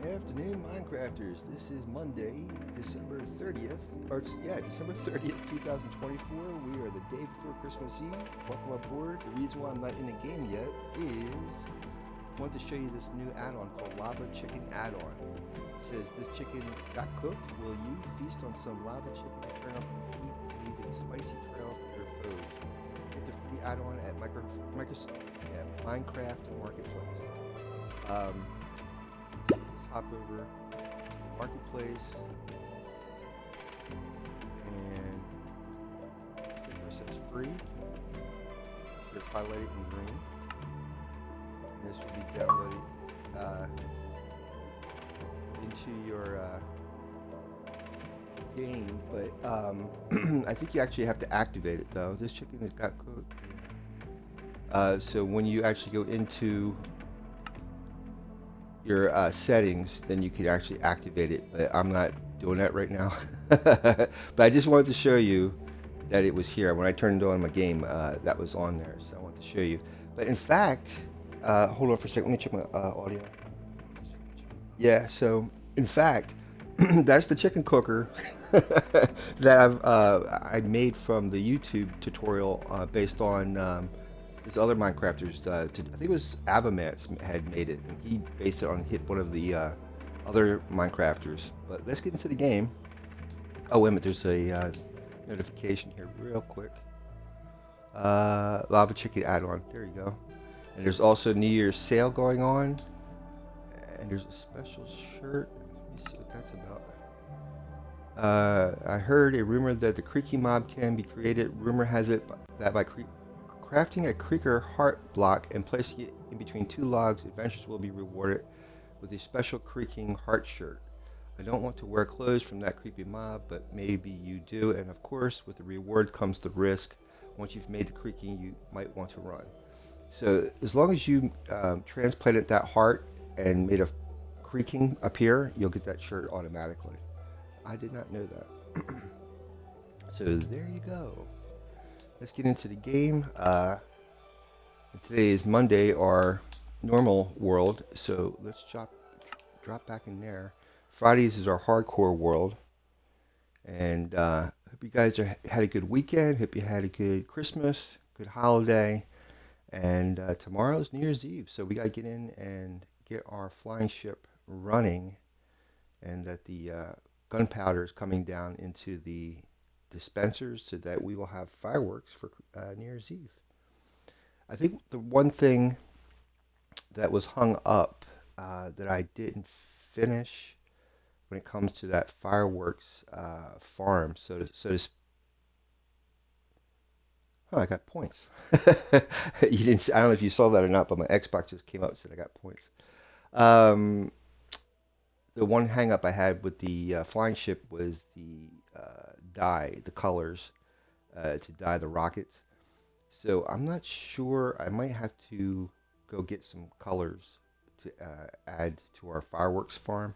Afternoon, Minecrafters. This is Monday, December 30th, December 30th, 2024. We are the day before Christmas Eve. Welcome aboard. The reason why I'm not in the game yet is I want to show you this new add-on called Lava Chicken Add-on. It says this chicken got cooked. Will you feast on some lava chicken and turn up the heat and leave a spicy trail for your foes? Get the free add-on at Minecraft Marketplace. Just hop over to the marketplace and click where it says free. So it's highlighted in green. And this will be downloaded into your game, but I think you actually have to activate it though. This chicken has got cooked. So when you actually go into your settings, then you can actually activate it, but I'm not doing that right now. But I just wanted to show you that it was here. When I turned on my game, that was on there, so I wanted to show you. But in fact, hold on for a second, let me check my audio. Yeah, so in fact, that's the chicken cooker that I made from the YouTube tutorial based on this other Minecrafters. I think it was Avamance had made it, and he based it on one of the other Minecrafters. But let's get into the game. Oh, wait a minute, there's a notification here real quick. Lava Chicken add-on, there you go. And there's also New Year's sale going on. And there's a special shirt. Let me see what that's about. I heard a rumor that the creaking mob can be created. Rumor has it that by crafting a creeker heart block and placing it in between two logs, adventurers will be rewarded with a special creaking heart shirt. I don't want to wear clothes from that creepy mob, but maybe you do. And of course, with the reward comes the risk. Once you've made the creaking, you might want to run. So as long as you transplanted that heart and made a creaking appear, you'll get that shirt automatically. I did not know that. So there you go. Let's get into the game. Today is Monday, our normal world, so let's drop back in there. Fridays is our hardcore world, and hope you guys had a good weekend. Hope you had a good Christmas, good holiday, and tomorrow's New Year's Eve, so we gotta get in and get our flying ship running, and that the gunpowder is coming down into the dispensers so that we will have fireworks for New Year's Eve. I think the one thing that was hung up that I didn't finish when it comes to that fireworks farm, I got points. You didn't. I don't know if you saw that or not, but my Xbox just came up and said I got points. Um, the one hang up I had with the flying ship was the the colors to dye the rockets. So I'm not sure. I might have to go get some colors to add to our fireworks farm,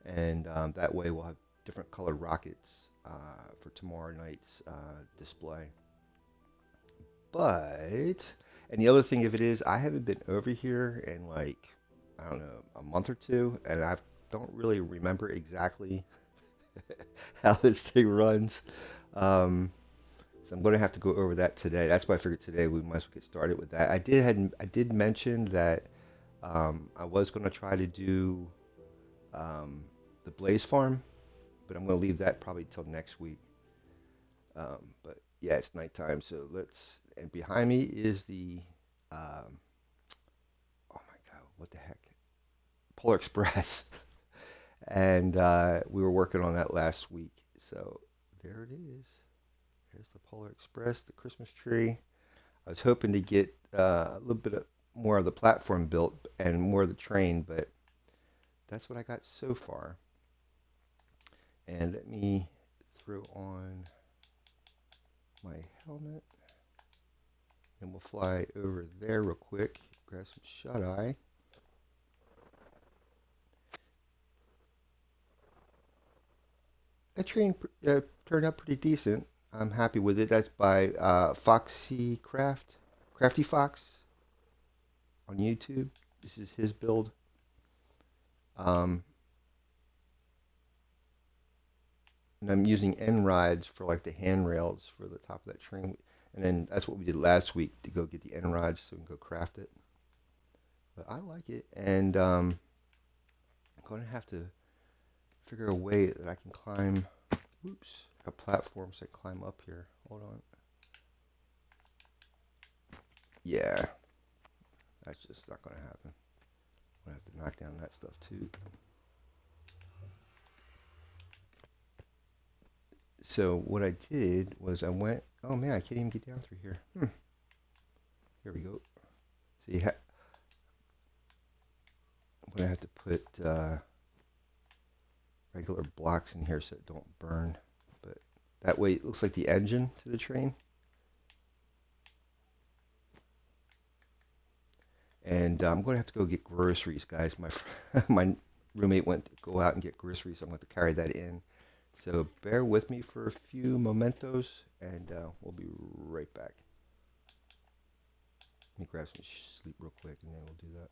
and that way we'll have different colored rockets for tomorrow night's display. But, and the other thing of it is, I haven't been over here in like, I don't know, a month or two, and I don't really remember exactly how this thing runs. So I'm going to have to go over that today. That's why I figured today we might as well get started with that. I did mention that I was going to try to do the Blaze Farm, but I'm going to leave that probably till next week. But yeah, it's nighttime, so and behind me is the, oh my God, what the heck? Polar Express. And we were working on that last week. So there it is. There's the Polar Express, the Christmas tree. I was hoping to get a little bit more of the platform built and more of the train, but that's what I got so far. And let me throw on my helmet, and we'll fly over there real quick. Grab some shut-eye. That train turned out pretty decent. I'm happy with it. That's by Crafty Fox on YouTube. This is his build. Um, and I'm using end rides for like the handrails for the top of that train. And then that's what we did last week to go get the end rods so we can go craft it. But I like it, and I'm going to have to figure a way that I can climb. Oops, a platform so I climb up here. Hold on. Yeah, that's just not going to happen. I'm going to have to knock down that stuff too. So what I did was I went. Oh man, I can't even get down through here. Here we go. So I'm going to have to put regular blocks in here so it don't burn. But that way it looks like the engine to the train. And I'm going to have to go get groceries, guys. My roommate went to go out and get groceries, so I'm going to carry that in. So bear with me for a few mementos, and we'll be right back. Let me grab some sleep real quick, and then we'll do that.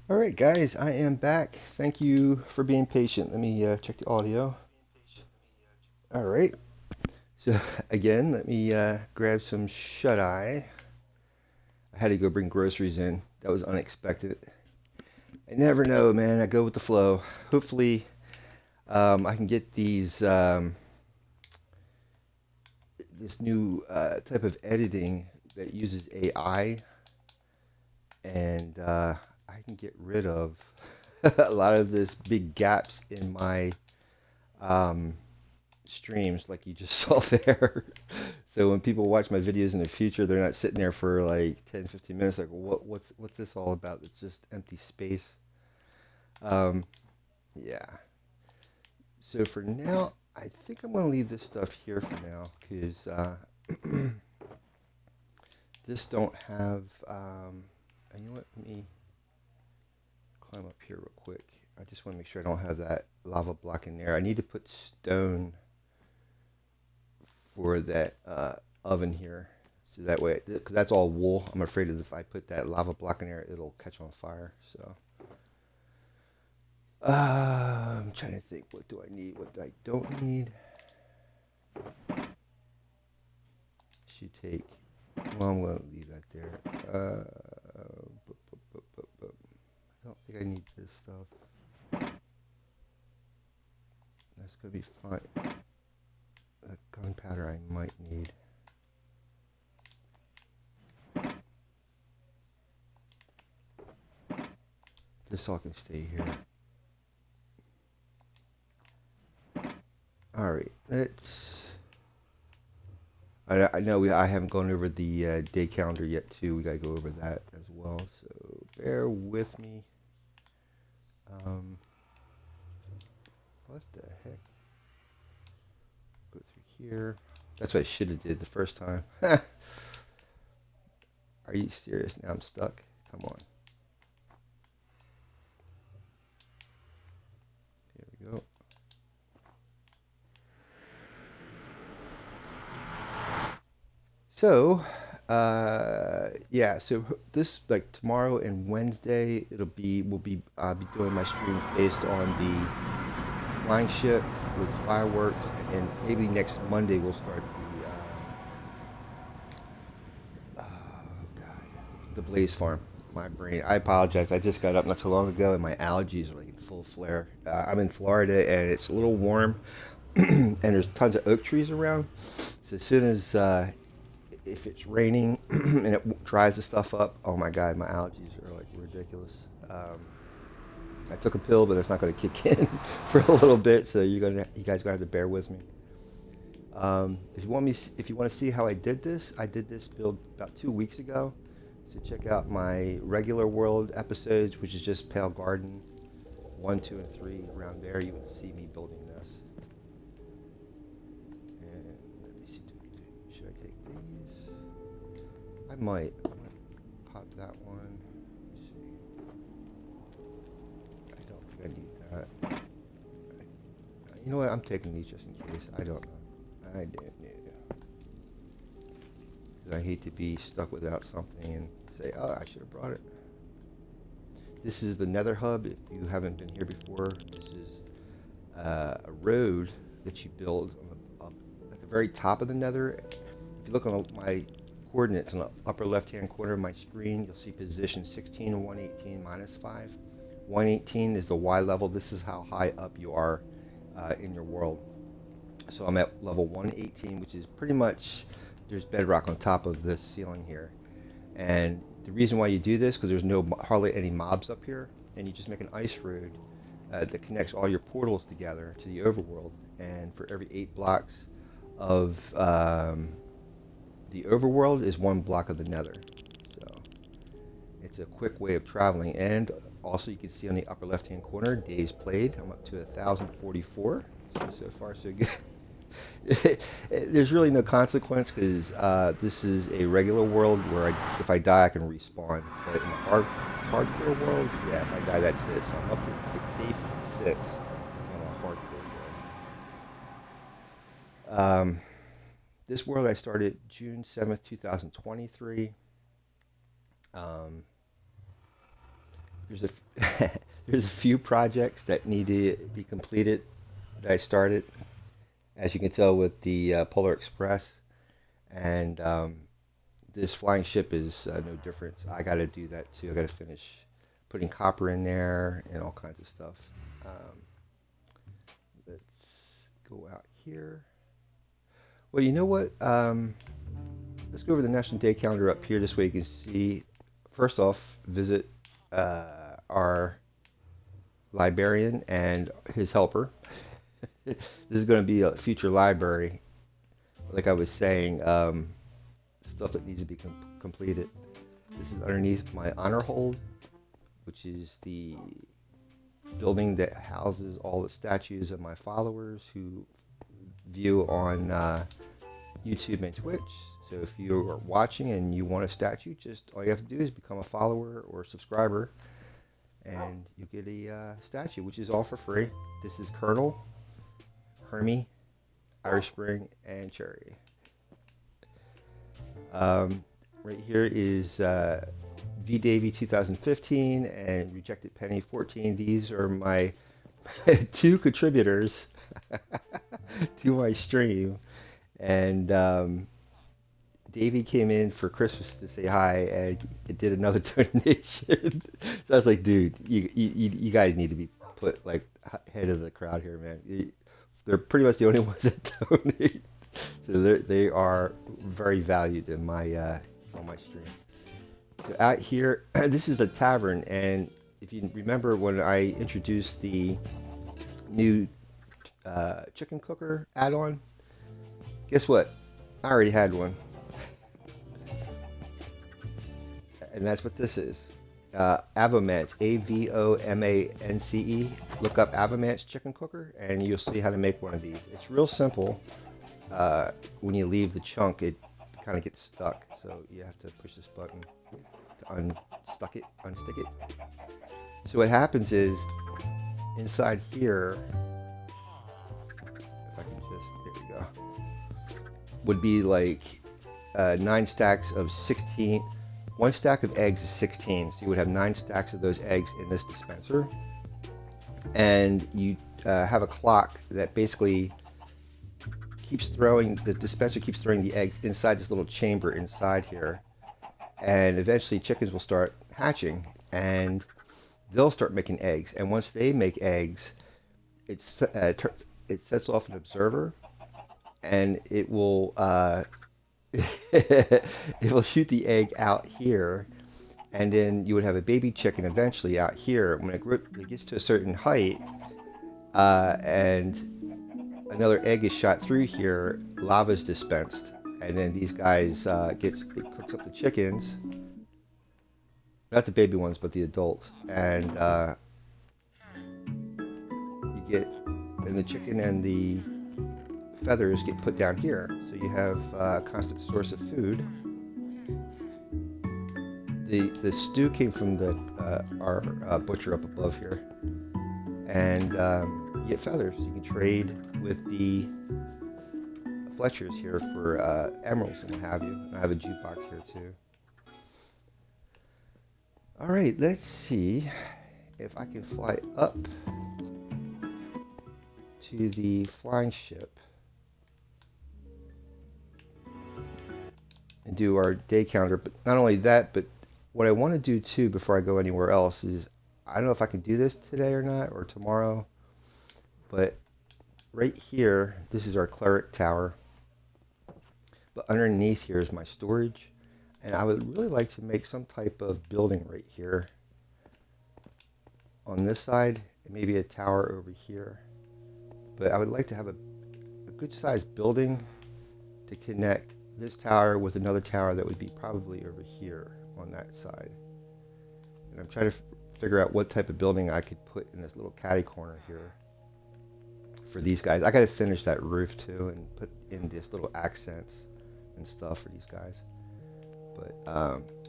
All right, guys, I am back. Thank you for being patient. Let me check the audio. All right. So, again, let me grab some shut eye. I had to go bring groceries in. That was unexpected. I never know, man. I go with the flow. Hopefully, I can get this new type of editing that uses AI, and I can get rid of a lot of this big gaps in my um, streams, like you just saw there. So when people watch my videos in the future, they're not sitting there for like 10, 15 minutes, like what's this all about? It's just empty space. Um, yeah. So for now, I think I'm gonna leave this stuff here for now because this don't have. You know what? Let me climb up here real quick. I just want to make sure I don't have that lava block in there. I need to put stone for that oven here. So that way, because that's all wool, I'm afraid that if I put that lava block in there, it'll catch on fire. So I'm trying to think, what do I need, what I don't need. Should take, well, I'm going to leave that there. I don't think I need this stuff. That's going to be fine. The gunpowder I might need. This all can stay here. All right, let's. I know I haven't gone over the day calendar yet too. We gotta go over that as well. So bear with me. What the heck? Go through here. That's what I should have did the first time. Are you serious? Now I'm stuck. Come on. Here we go. So, yeah. So this, like, tomorrow and Wednesday, we'll be doing my streams based on the flying ship with the fireworks, and then maybe next Monday we'll start the Blaze Farm. My brain. I apologize. I just got up not too long ago, and my allergies are like in full flare. I'm in Florida, and it's a little warm, and there's tons of oak trees around. So as soon as if it's raining and it dries the stuff up, oh my god, my allergies are like ridiculous. I took a pill, but it's not going to kick in for a little bit, so you guys gonna have to bear with me. If you want to see how I did this build about 2 weeks ago. So check out my regular world episodes, which is just Pale Garden 1, 2, and 3. Around there, you would see me building this. And let me see. Should I take these? I might. I'm gonna pop that one. Let me see. I don't think I need that. You know what? I'm taking these just in case. I don't know. I didn't need it. I hate to be stuck without something and say, oh, I should have brought it. This is the Nether Hub. If you haven't been here before, this is a road that you build at the very top of the Nether. If you look on my coordinates in the upper left-hand corner of my screen, you'll see position 16 and 118 minus 5. 118 is the Y level. This is how high up you are in your world. So I'm at level 118, which is pretty much, there's bedrock on top of this ceiling here. And the reason why you do this, because there's hardly any mobs up here, and you just make an ice road that connects all your portals together to the overworld. And for every 8 blocks of the overworld is 1 block of the Nether. So it's a quick way of traveling. And also you can see on the upper left hand corner, days played. I'm up to 1,044. So far so good. There's really no consequence because this is a regular world where if I die I can respawn. But in the hardcore world, yeah, if I die that's it. So I'm up to, I think, day 56 on a hardcore world. This world I started June 7th, 2023. there's a there's a few projects that need to be completed that I started, as you can tell with the Polar Express, and this flying ship is no different. I got to do that too. I got to finish putting copper in there and all kinds of stuff. Um, let's go out here. Well, you know what? Let's go over the National Day Calendar up here. This way you can see. First off, visit our librarian and his helper. This is going to be a future library. Like I was saying, stuff that needs to be completed. This is underneath my honor hold, which is the building that houses all the statues of my followers who view on YouTube and Twitch. So if you are watching and you want a statue, just all you have to do is become a follower or subscriber, and you get a statue, which is all for free. This is Colonel, Hermie, Irish Spring, and Cherry. Right here is V Davy 2015 and Rejected Penny 14. These are my two contributors to my stream. And Davey came in for Christmas to say hi and it did another donation. So I was like, dude, you guys need to be put like head of the crowd here, man. They're pretty much the only ones that donate. So they are very valued in my on my stream. So out here, this is the tavern, and if you remember when I introduced the new chicken cooker add-on, guess what? I already had one. And that's what this is. Avomance, Avomance. Look up Avomance chicken cooker and you'll see how to make one of these. It's real simple. When you leave the chunk, it kind of gets stuck. So you have to push this button to unstick it. So what happens is inside here, if I can just, there we go, would be like 9 stacks of 16. One stack of eggs is 16, so you would have 9 stacks of those eggs in this dispenser. And you have a clock that basically the dispenser keeps throwing the eggs inside this little chamber inside here. And eventually chickens will start hatching and they'll start making eggs. And once they make eggs, it sets off an observer and it will it will shoot the egg out here, and then you would have a baby chicken eventually out here. When it gets to a certain height, and another egg is shot through here, lava is dispensed, and then these guys it cooks up the chickens, not the baby ones, but the adults, and the chicken and the feathers get put down here, so you have a constant source of food. The stew came from our butcher up above here, and you get feathers. You can trade with the Fletchers here for emeralds and what have you. And I have a jukebox here too. All right, let's see if I can fly up to the flying ship and do our day calendar. But not only that, but what I want to do too before I go anywhere else is, I don't know if I can do this today or not, or tomorrow, but right here, this is our cleric tower, but underneath here is my storage, and I would really like to make some type of building right here on this side, and maybe a tower over here. But I would like to have a good sized building to connect this tower with another tower that would be probably over here on that side. And I'm trying to figure out what type of building I could put in this little catty corner here for these guys. I got to finish that roof too and put in this little accents and stuff for these guys. But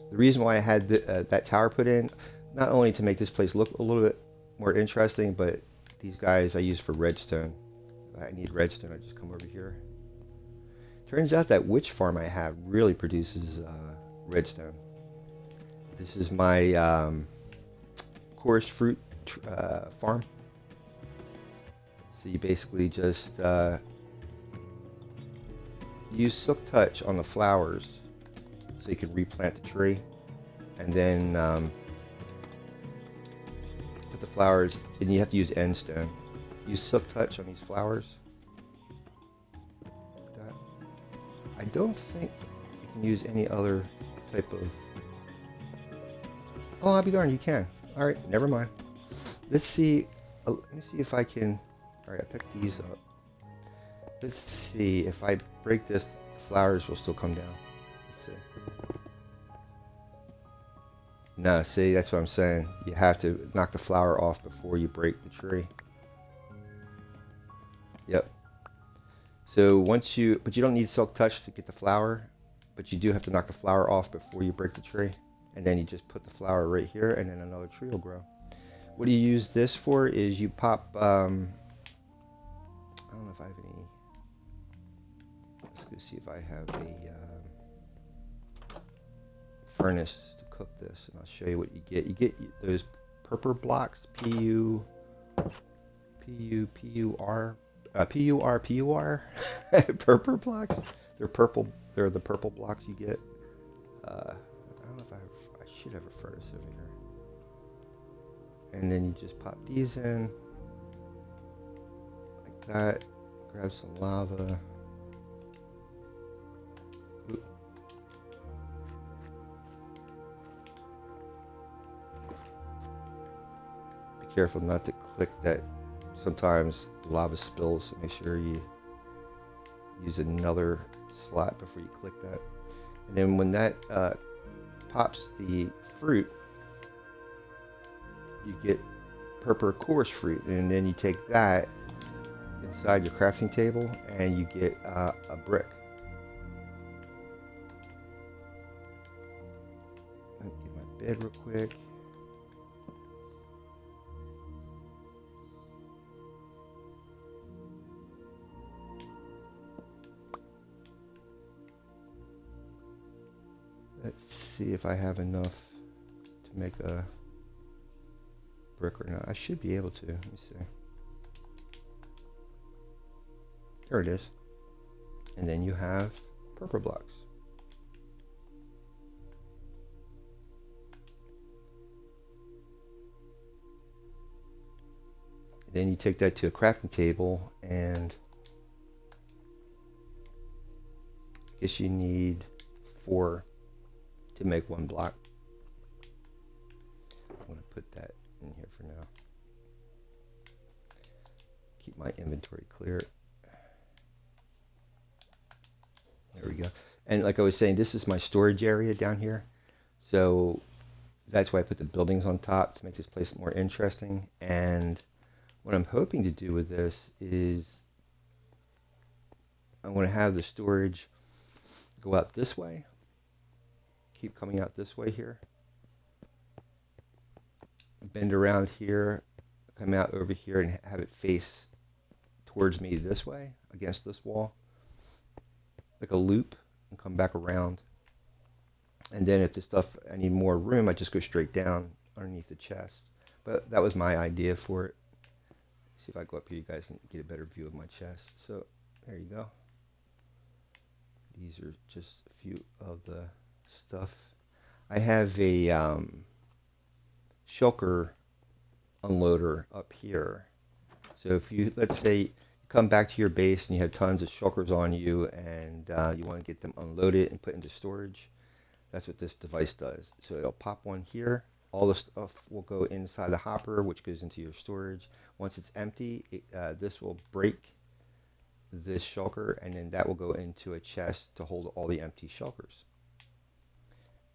the reason why I had that tower put in, not only to make this place look a little bit more interesting, but these guys I use for redstone. If I need redstone, I just come over here. Turns out that witch farm I have really produces redstone. This is my coarse fruit farm. So you basically just use Silk Touch on the flowers so you can replant the tree, and then put the flowers, and you have to use end stone. Use Silk Touch on these flowers. Like that. I don't think you can use any other type of... Oh, I'll be darned, you can. Alright, never mind. Let's see. Let me see if I can... Alright, I picked these up. Let's see. If I break this, the flowers will still come down. Let's see. No, see, that's what I'm saying. You have to knock the flower off before you break the tree. Yep. So once you... But you don't need Silk Touch to get the flower. But you do have to knock the flower off before you break the tree. And then you just put the flower right here, and then another tree will grow. What do you use this for is you pop... I don't know if I have any... Let's go see if I have a furnace to cook this, and I'll show you what you get. You get those purple blocks, P-U-R, purple blocks. They're purple. They're the purple blocks you get. I don't know if I should have a furnace over here. And then you just pop these in like that. Grab some lava. Oop. Be careful not to click that. Sometimes the lava spills, so make sure you use another slot before you click that. And then when that pops the fruit, you get purple coarse fruit, and then you take that inside your crafting table and you get a brick. Let me get my bed real quick. Let's see if I have enough to make a brick or not. I should be able to. Let me see. There it is. And then you have purple blocks. Then you take that to a crafting table, and I guess you need 4 to make 1 block. I'm going to put that in here for now. Keep my inventory clear. There we go. And like I was saying, this is my storage area down here. So that's why I put the buildings on top, to make this place more interesting. And what I'm hoping to do with this is I'm going to have the storage go out this way. Keep coming out this way here. Bend around here, come out over here, and have it face towards me this way, against this wall, like a loop, and come back around. And then if the stuff, I need more room, I just go straight down underneath the chest. But that was my idea for it. See if I go up here, you guys can get a better view of my chest. So there you go. These are just a few of the stuff. I have a shulker unloader up here. So if you, let's say, you come back to your base and you have tons of shulkers on you, and you want to get them unloaded and put into storage, that's what this device does. So it'll pop one here. All the stuff will go inside the hopper, which goes into your storage. Once it's empty, this will break this shulker, and then that will go into a chest to hold all the empty shulkers.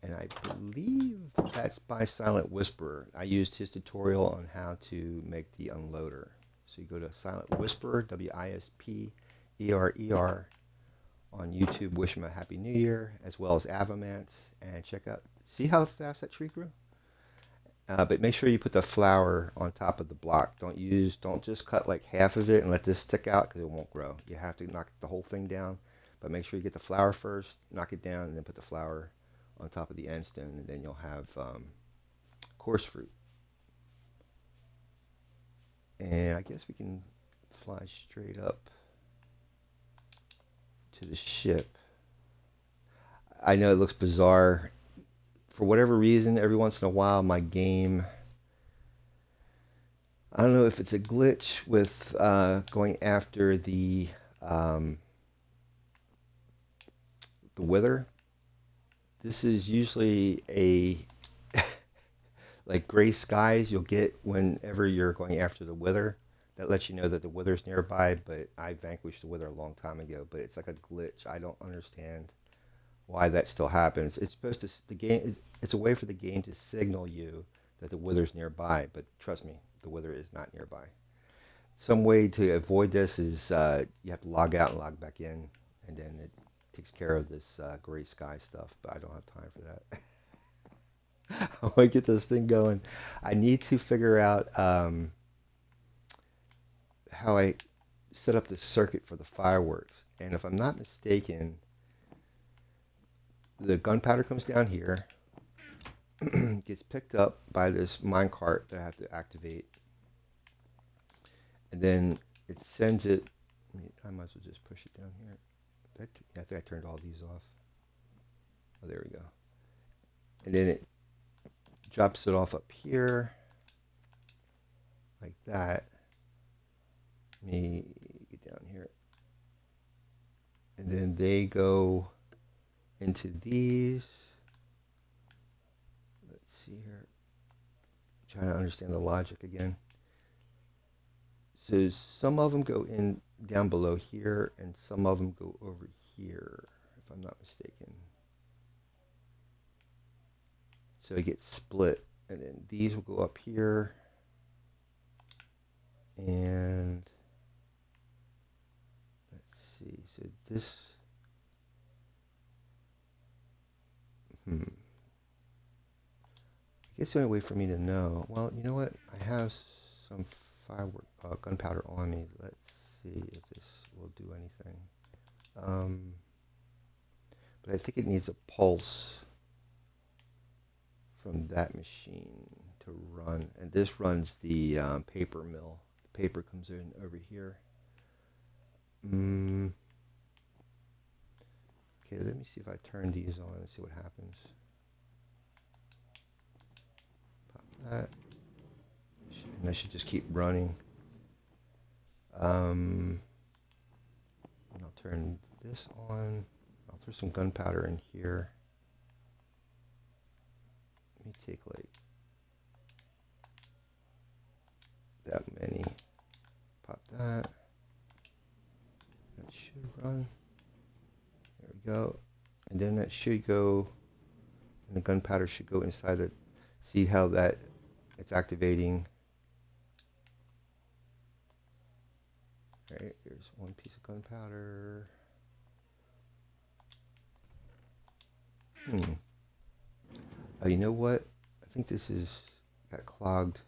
And I believe that's by Silent Whisperer. I used his tutorial on how to make the unloader. So you go to Silent Whisperer, W-I-S-P-E-R-E-R, on YouTube. Wish him a Happy New Year, as well as Avomance, and check out, see how fast that tree grew? But make sure you put the flower on top of the block. Don't just cut like half of it and let this stick out, because it won't grow. You have to knock the whole thing down, but make sure you get the flower first, knock it down, and then put the flower on top of the end stone, and then you'll have coarse fruit. And I guess we can fly straight up to the ship. I know it looks bizarre. For whatever reason, every once in a while, my game, I don't know if it's a glitch with going after the wither. This is usually a like gray skies you'll get whenever you're going after the wither. That lets you know that the wither's nearby, but I vanquished the wither a long time ago. But it's like a glitch. I don't understand why that still happens. It's supposed to the game. It's a way for the game to signal you that the wither's nearby. But trust me, the wither is not nearby. Some way to avoid this is you have to log out and log back in, and then it takes care of this gray sky stuff. But I don't have time for that. I want to get this thing going. I need to figure out how I set up the circuit for the fireworks. And if I'm not mistaken, the gunpowder comes down here, gets picked up by this minecart that I have to activate, and then it sends it. I might as well just push it down here. I think I turned all these off. Oh, there we go. And then it drops it off up here like that. Let me get down here. And then they go into these. Let's see here. Trying to understand the logic again. So some of them go in down below here, and some of them go over here, if I'm not mistaken. So it gets split, and then these will go up here, and let's see. So this, I guess the only way for me to know. Well, you know what? I have some firework gunpowder on me. Let's see if this will do anything. But I think it needs a pulse from that machine to run, and this runs the paper mill. The paper comes in over here. Okay, let me see if I turn these on and see what happens. Pop that, and that should just keep running. And I'll turn this on. I'll throw some gunpowder in here. Let me take like that many. Pop that. That should run. There we go. And then that should go, and the gunpowder should go inside it. See how that it's activating. Alright, here's one piece of gunpowder. Oh, you know what? I think this is got clogged.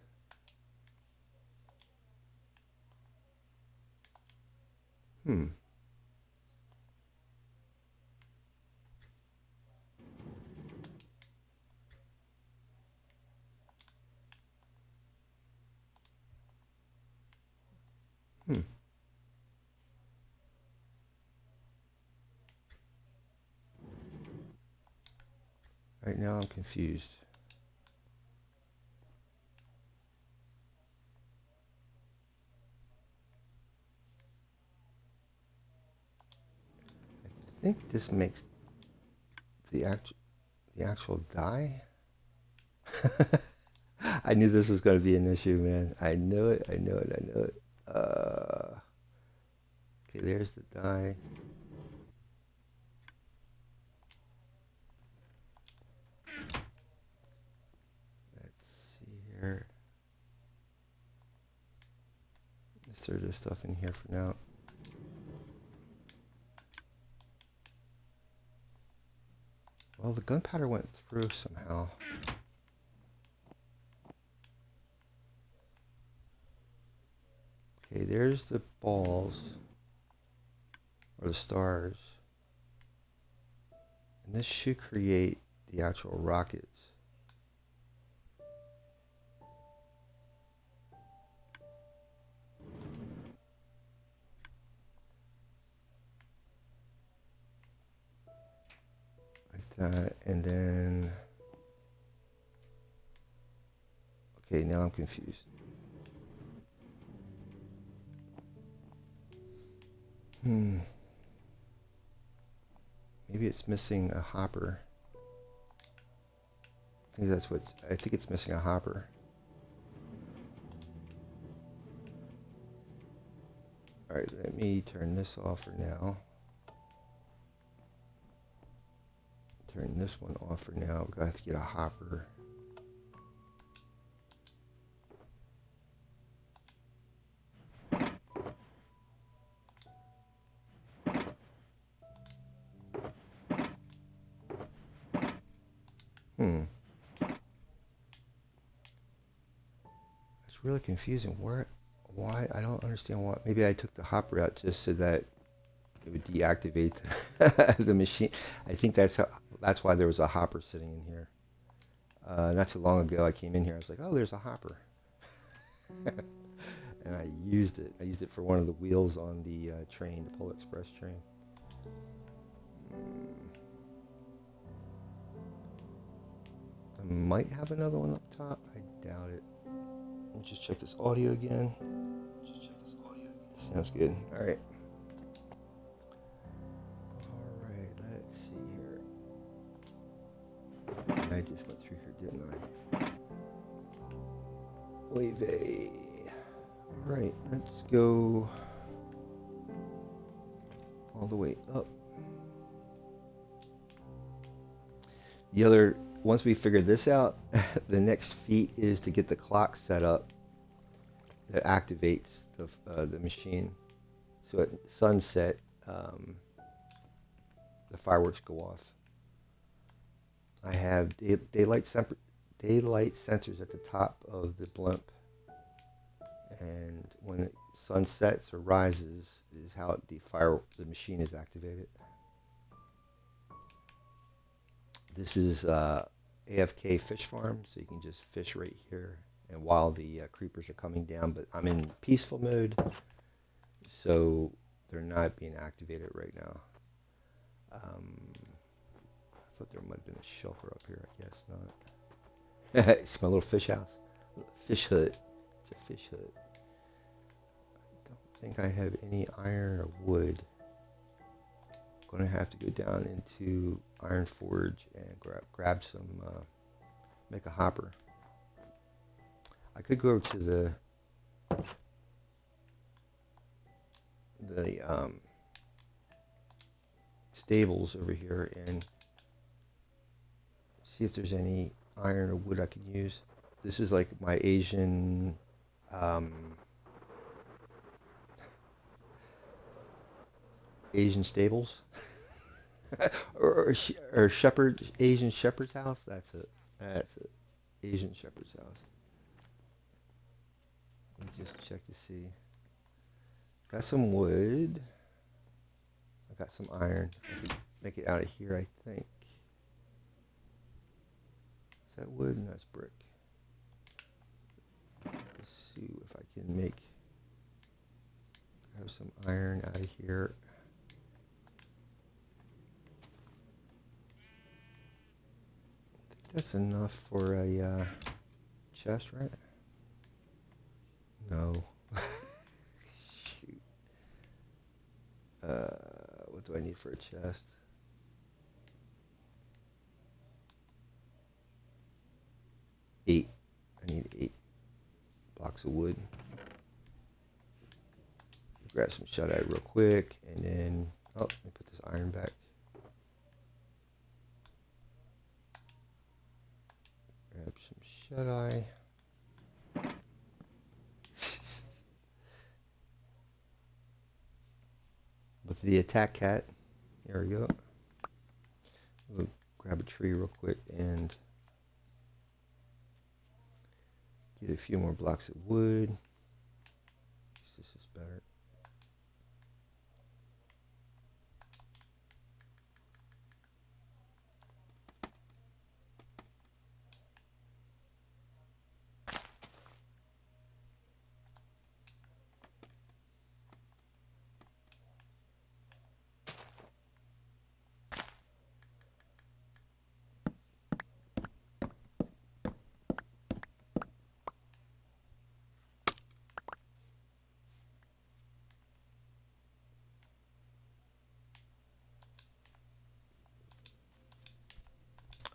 Right now I'm confused. I think this makes the actual dye. I knew this was going to be an issue, man. I knew it. Okay, there's the dye. Let's see here. Let's throw this stuff in here for now. Well, the gunpowder went through somehow. Okay, there's the balls, or the stars. And this should create the actual rockets. that, and then, okay, now I'm confused. Maybe it's missing a hopper. I think that's what, I think it's missing a hopper. Alright, let me turn this off for now. Turn this one off for now. We're gonna have to get a hopper. It's really confusing. Why? I don't understand why. Maybe I took the hopper out just so that it would deactivate the machine. I think that's why there was a hopper sitting in here. Not too long ago, I came in here. I was like, oh, there's a hopper. And I used it. I used it for one of the wheels on the train, the Polar Express train. I might have another one up top. I doubt it. Let me just check this audio again. Sounds good. All right. Let's see here. I just went through here, didn't I? Leve. All right, let's go all the way up. Once we figure this out, the next feat is to get the clock set up that activates the machine. So at sunset, the fireworks go off. I have daylight sensors at the top of the blimp, and when the sun sets or rises is how the machine is activated. This is AFK fish farm, so you can just fish right here, and while the creepers are coming down, but I'm in peaceful mode, so they're not being activated right now. I thought there might have been a shelter up here. I guess not. It's my little fish house, fish hut. It's a fish hut. I don't think I have any iron or wood. I'm gonna have to go down into Iron Forge and grab some, make a hopper. I could go over to the stables over here and see if there's any iron or wood I can use. This is like my Asian stables. or Asian shepherd's house. That's it. Asian shepherd's house. Let me just check to see. Got some wood. I got some iron. I can make it out of here, I think. Is that wood? No, that's brick. Let's see if I can have some iron out of here. I think that's enough for a chest, right? No. Shoot. What do I need for a chest? 8. I need 8 blocks of wood. Grab some shut-eye real quick, and then let me put this iron back. Grab some shut-eye. With the attack cat. There we go. We'll grab a tree real quick and get a few more blocks of wood. This is better.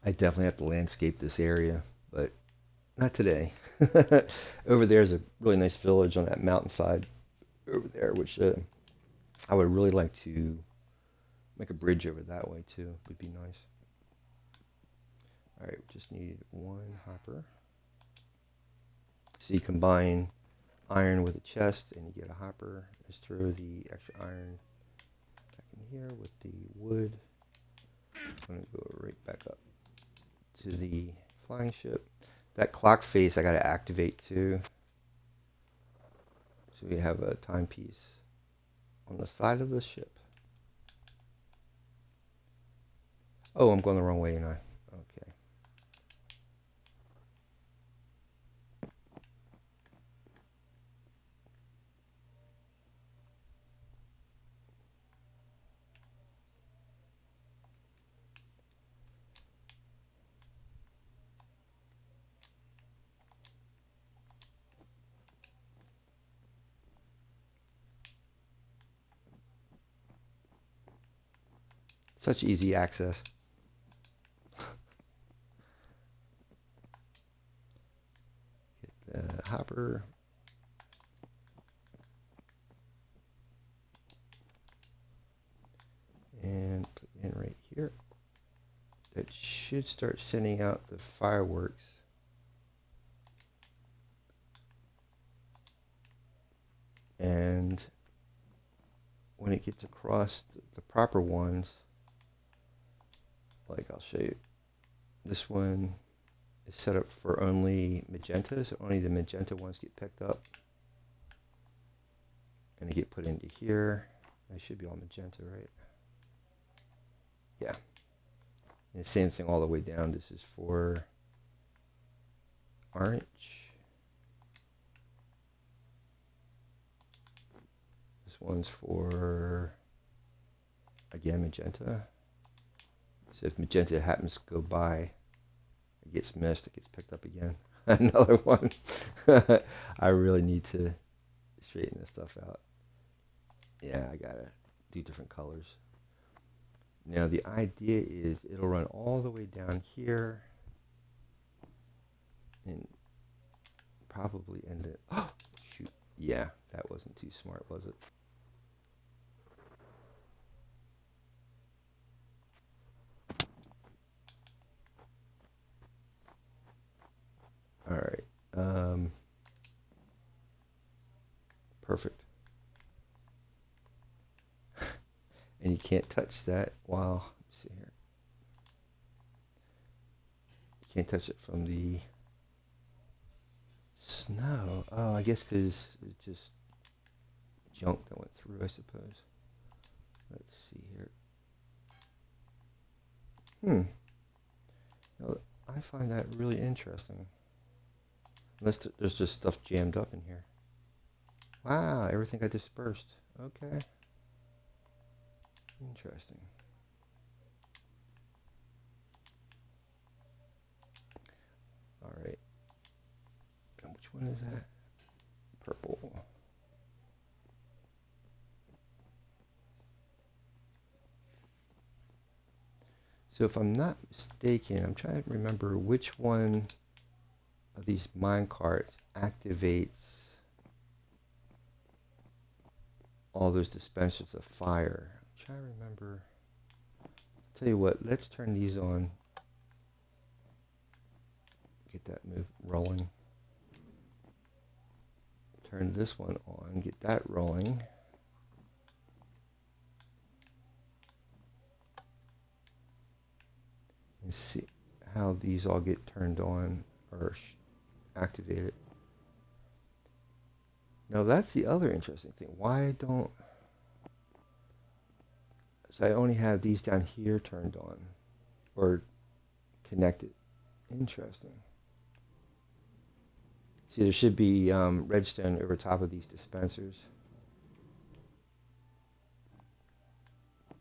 I definitely have to landscape this area, but not today. Over there's a really nice village on that mountainside over there, which I would really like to make a bridge over that way too. Would be nice. All right, we just need one hopper. So you combine iron with a chest and you get a hopper. Just throw the extra iron back in here with the wood. I'm going to go right back up to the flying ship. That clock face I got to activate too. So we have a timepiece on the side of the ship. Oh, I'm going the wrong way, and okay. Such easy access. Get the hopper. And put it in right here. That should start sending out the fireworks. And when it gets across the proper ones, like I'll show you, this one is set up for only magenta, so only the magenta ones get picked up. And they get put into here. They should be all magenta, right? Yeah. And the same thing all the way down. This is for orange. This one's for, again, magenta. So if magenta happens to go by, it gets missed, it gets picked up again. Another one. I really need to straighten this stuff out. Yeah, I gotta do different colors. Now the idea is it'll run all the way down here and probably end it. Oh, shoot. Yeah, that wasn't too smart, was it? All right. Perfect. And you can't touch that while, let me see here. You can't touch it from the snow. Oh, I guess because it's just junk that went through, I suppose. Let's see here. Now, I find that really interesting. Unless there's just stuff jammed up in here. Wow, everything got dispersed. Okay. Interesting. All right. And which one is that? Purple. So if I'm not mistaken, I'm trying to remember which one of these mine carts activates all those dispensers of fire. I'm trying to remember. I'll tell you what, let's turn these on. Get that move rolling. Turn this one on, get that rolling. And see how these all get turned on or activated. Now that's the other interesting thing. Why don't... So I only have these down here turned on or connected. Interesting. See, there should be redstone over top of these dispensers.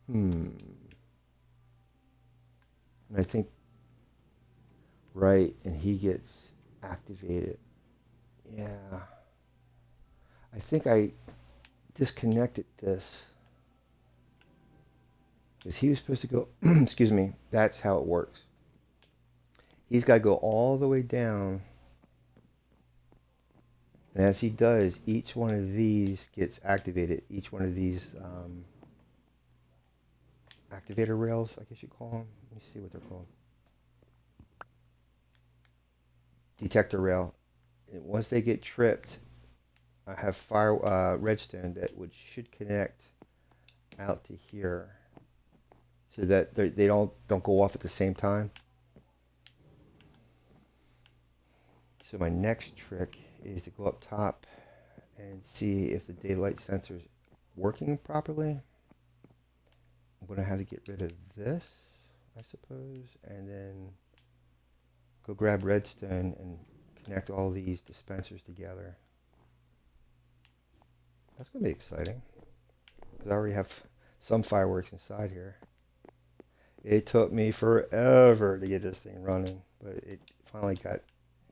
And I think, right, and he gets activated. Yeah. I think I disconnected this. Because he was supposed to go, excuse me, that's how it works. He's got to go all the way down. And as he does, each one of these gets activated. Each one of these activator rails, I guess you call them. Let me see what they're called. Detector rail. And once they get tripped, I have redstone that should connect out to here, so that they don't go off at the same time. So my next trick is to go up top and see if the daylight sensor is working properly. I'm going to have to get rid of this, I suppose, and then go grab redstone and connect all these dispensers together. That's going to be exciting, because I already have some fireworks inside here. It took me forever to get this thing running, but it finally got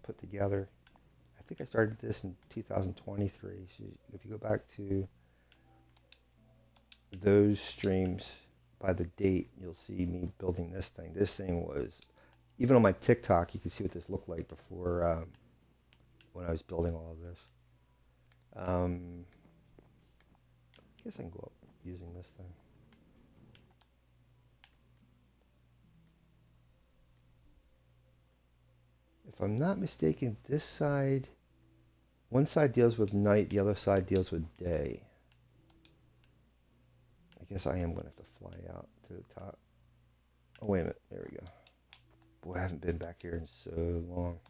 put together. I think I started this in 2023. So if you go back to those streams by the date, you'll see me building this thing. This thing was, even on my TikTok, you can see what this looked like before, when I was building all of this. I guess I can go up using this thing. If I'm not mistaken, this side, one side deals with night, the other side deals with day. I guess I am going to have to fly out to the top. Oh, wait a minute. There we go. Boy, I haven't been back here in so long.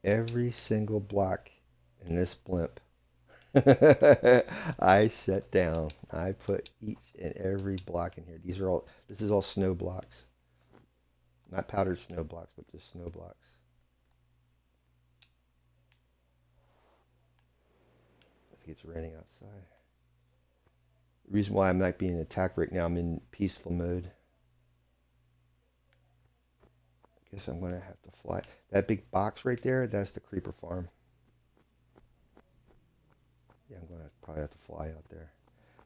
Every single block in this blimp, I set down. I put each and every block in here. This is all snow blocks. Not powdered snow blocks, but just snow blocks. I think it's raining outside. The reason why I'm not being attacked right now, I'm in peaceful mode. I guess I'm going to have to fly. That big box right there, that's the creeper farm. Yeah, I'm going to probably have to fly out there.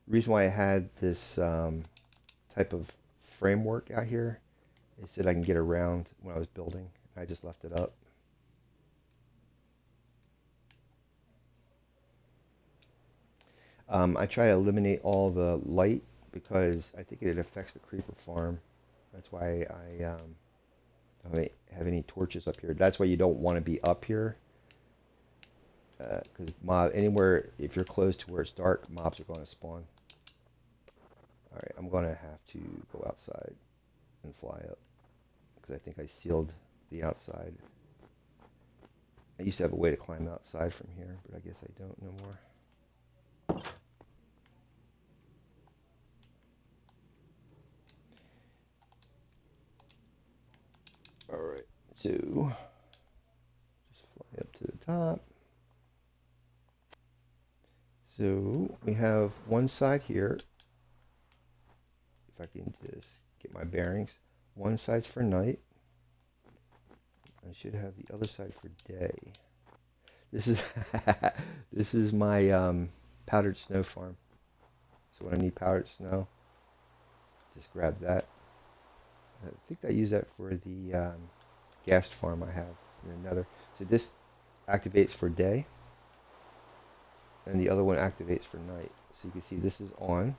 The reason why I had this type of framework out here is so that I can get around when I was building. I just left it up. I try to eliminate all the light because I think it affects the creeper farm. That's why I don't have any torches up here. That's why you don't want to be up here. Because anywhere, if you're close to where it's dark, mobs are going to spawn. Alright, I'm going to have to go outside and fly up, because I think I sealed the outside. I used to have a way to climb outside from here, but I guess I don't no more. Alright, so just fly up to the top. So we have one side here. If I can just get my bearings. One side's for night. I should have the other side for day. This is this is my powdered snow farm. So when I need powdered snow, just grab that. I think I use that for the gas farm I have in another. So this activates for day, and the other one activates for night. So you can see this is on,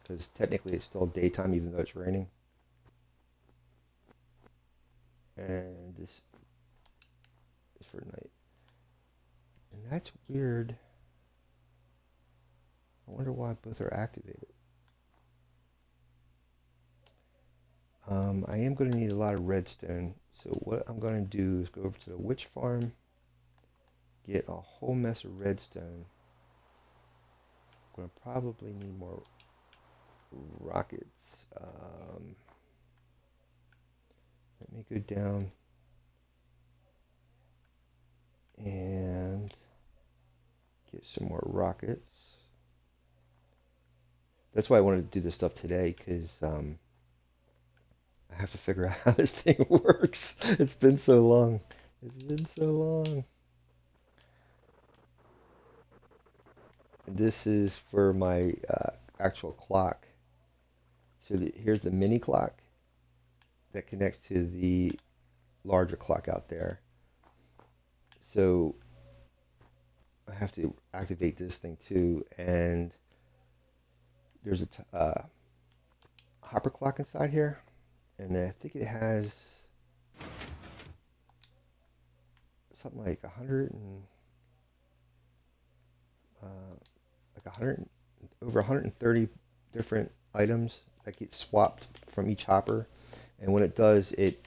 because technically it's still daytime even though it's raining. And this is for night. And that's weird. I wonder why both are activated. I am going to need a lot of redstone. So what I'm going to do is go over to the witch farm, get a whole mess of redstone. I'm going to probably need more rockets. Let me go down and get some more rockets. That's why I wanted to do this stuff today, because I have to figure out how this thing works. It's been so long. It's been so long. This is for my actual clock. So here's the mini clock that connects to the larger clock out there. So I have to activate this thing too, and there's a hopper clock inside here, and I think it has something like 100 and like 100 over 130 different items that get swapped from each hopper, and when it does, it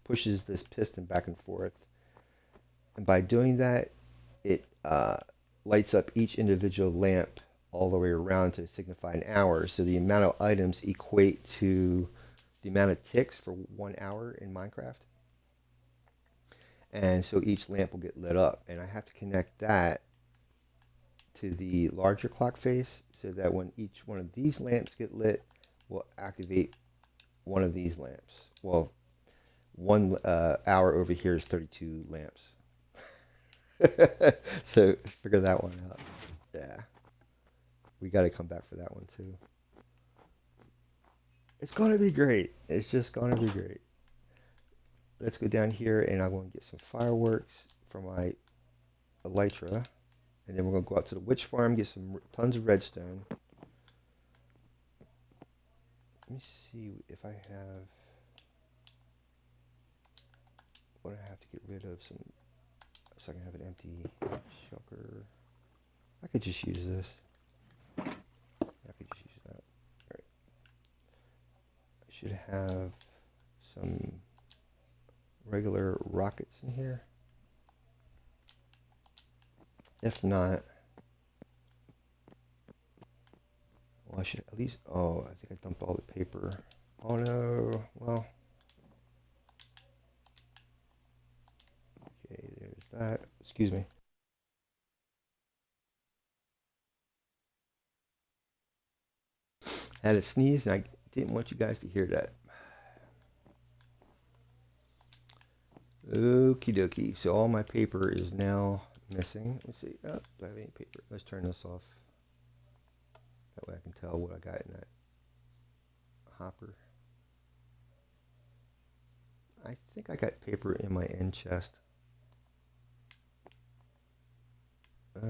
pushes this piston back and forth, and by doing that, it lights up each individual lamp all the way around to signify an hour. So the amount of items equate to the amount of ticks for 1 hour in Minecraft. And so each lamp will get lit up. And I have to connect that to the larger clock face so that when each one of these lamps get lit, we'll activate one of these lamps. Well, 1 hour over here is 32 lamps. So figure that one out. Yeah. We got to come back for that one too. It's going to be great. It's just going to be great. Let's go down here and I'm going to get some fireworks for my elytra. And then we're going to go out to the witch farm, get some tons of redstone. Let me see if I have what I have to get rid of, some so I can have an empty shulker. I could just use this. I could just use that. All right. I should have some regular rockets in here. If not, well, I should at least, oh, I think I dumped all the paper. Oh no, well. Okay, there's that. Excuse me. I had a sneeze and I didn't want you guys to hear that. Okie dokie. So all my paper is now missing. Let's see. Oh, do I have any paper? Let's turn this off. That way I can tell what I got in that hopper. I think I got paper in my end chest. Let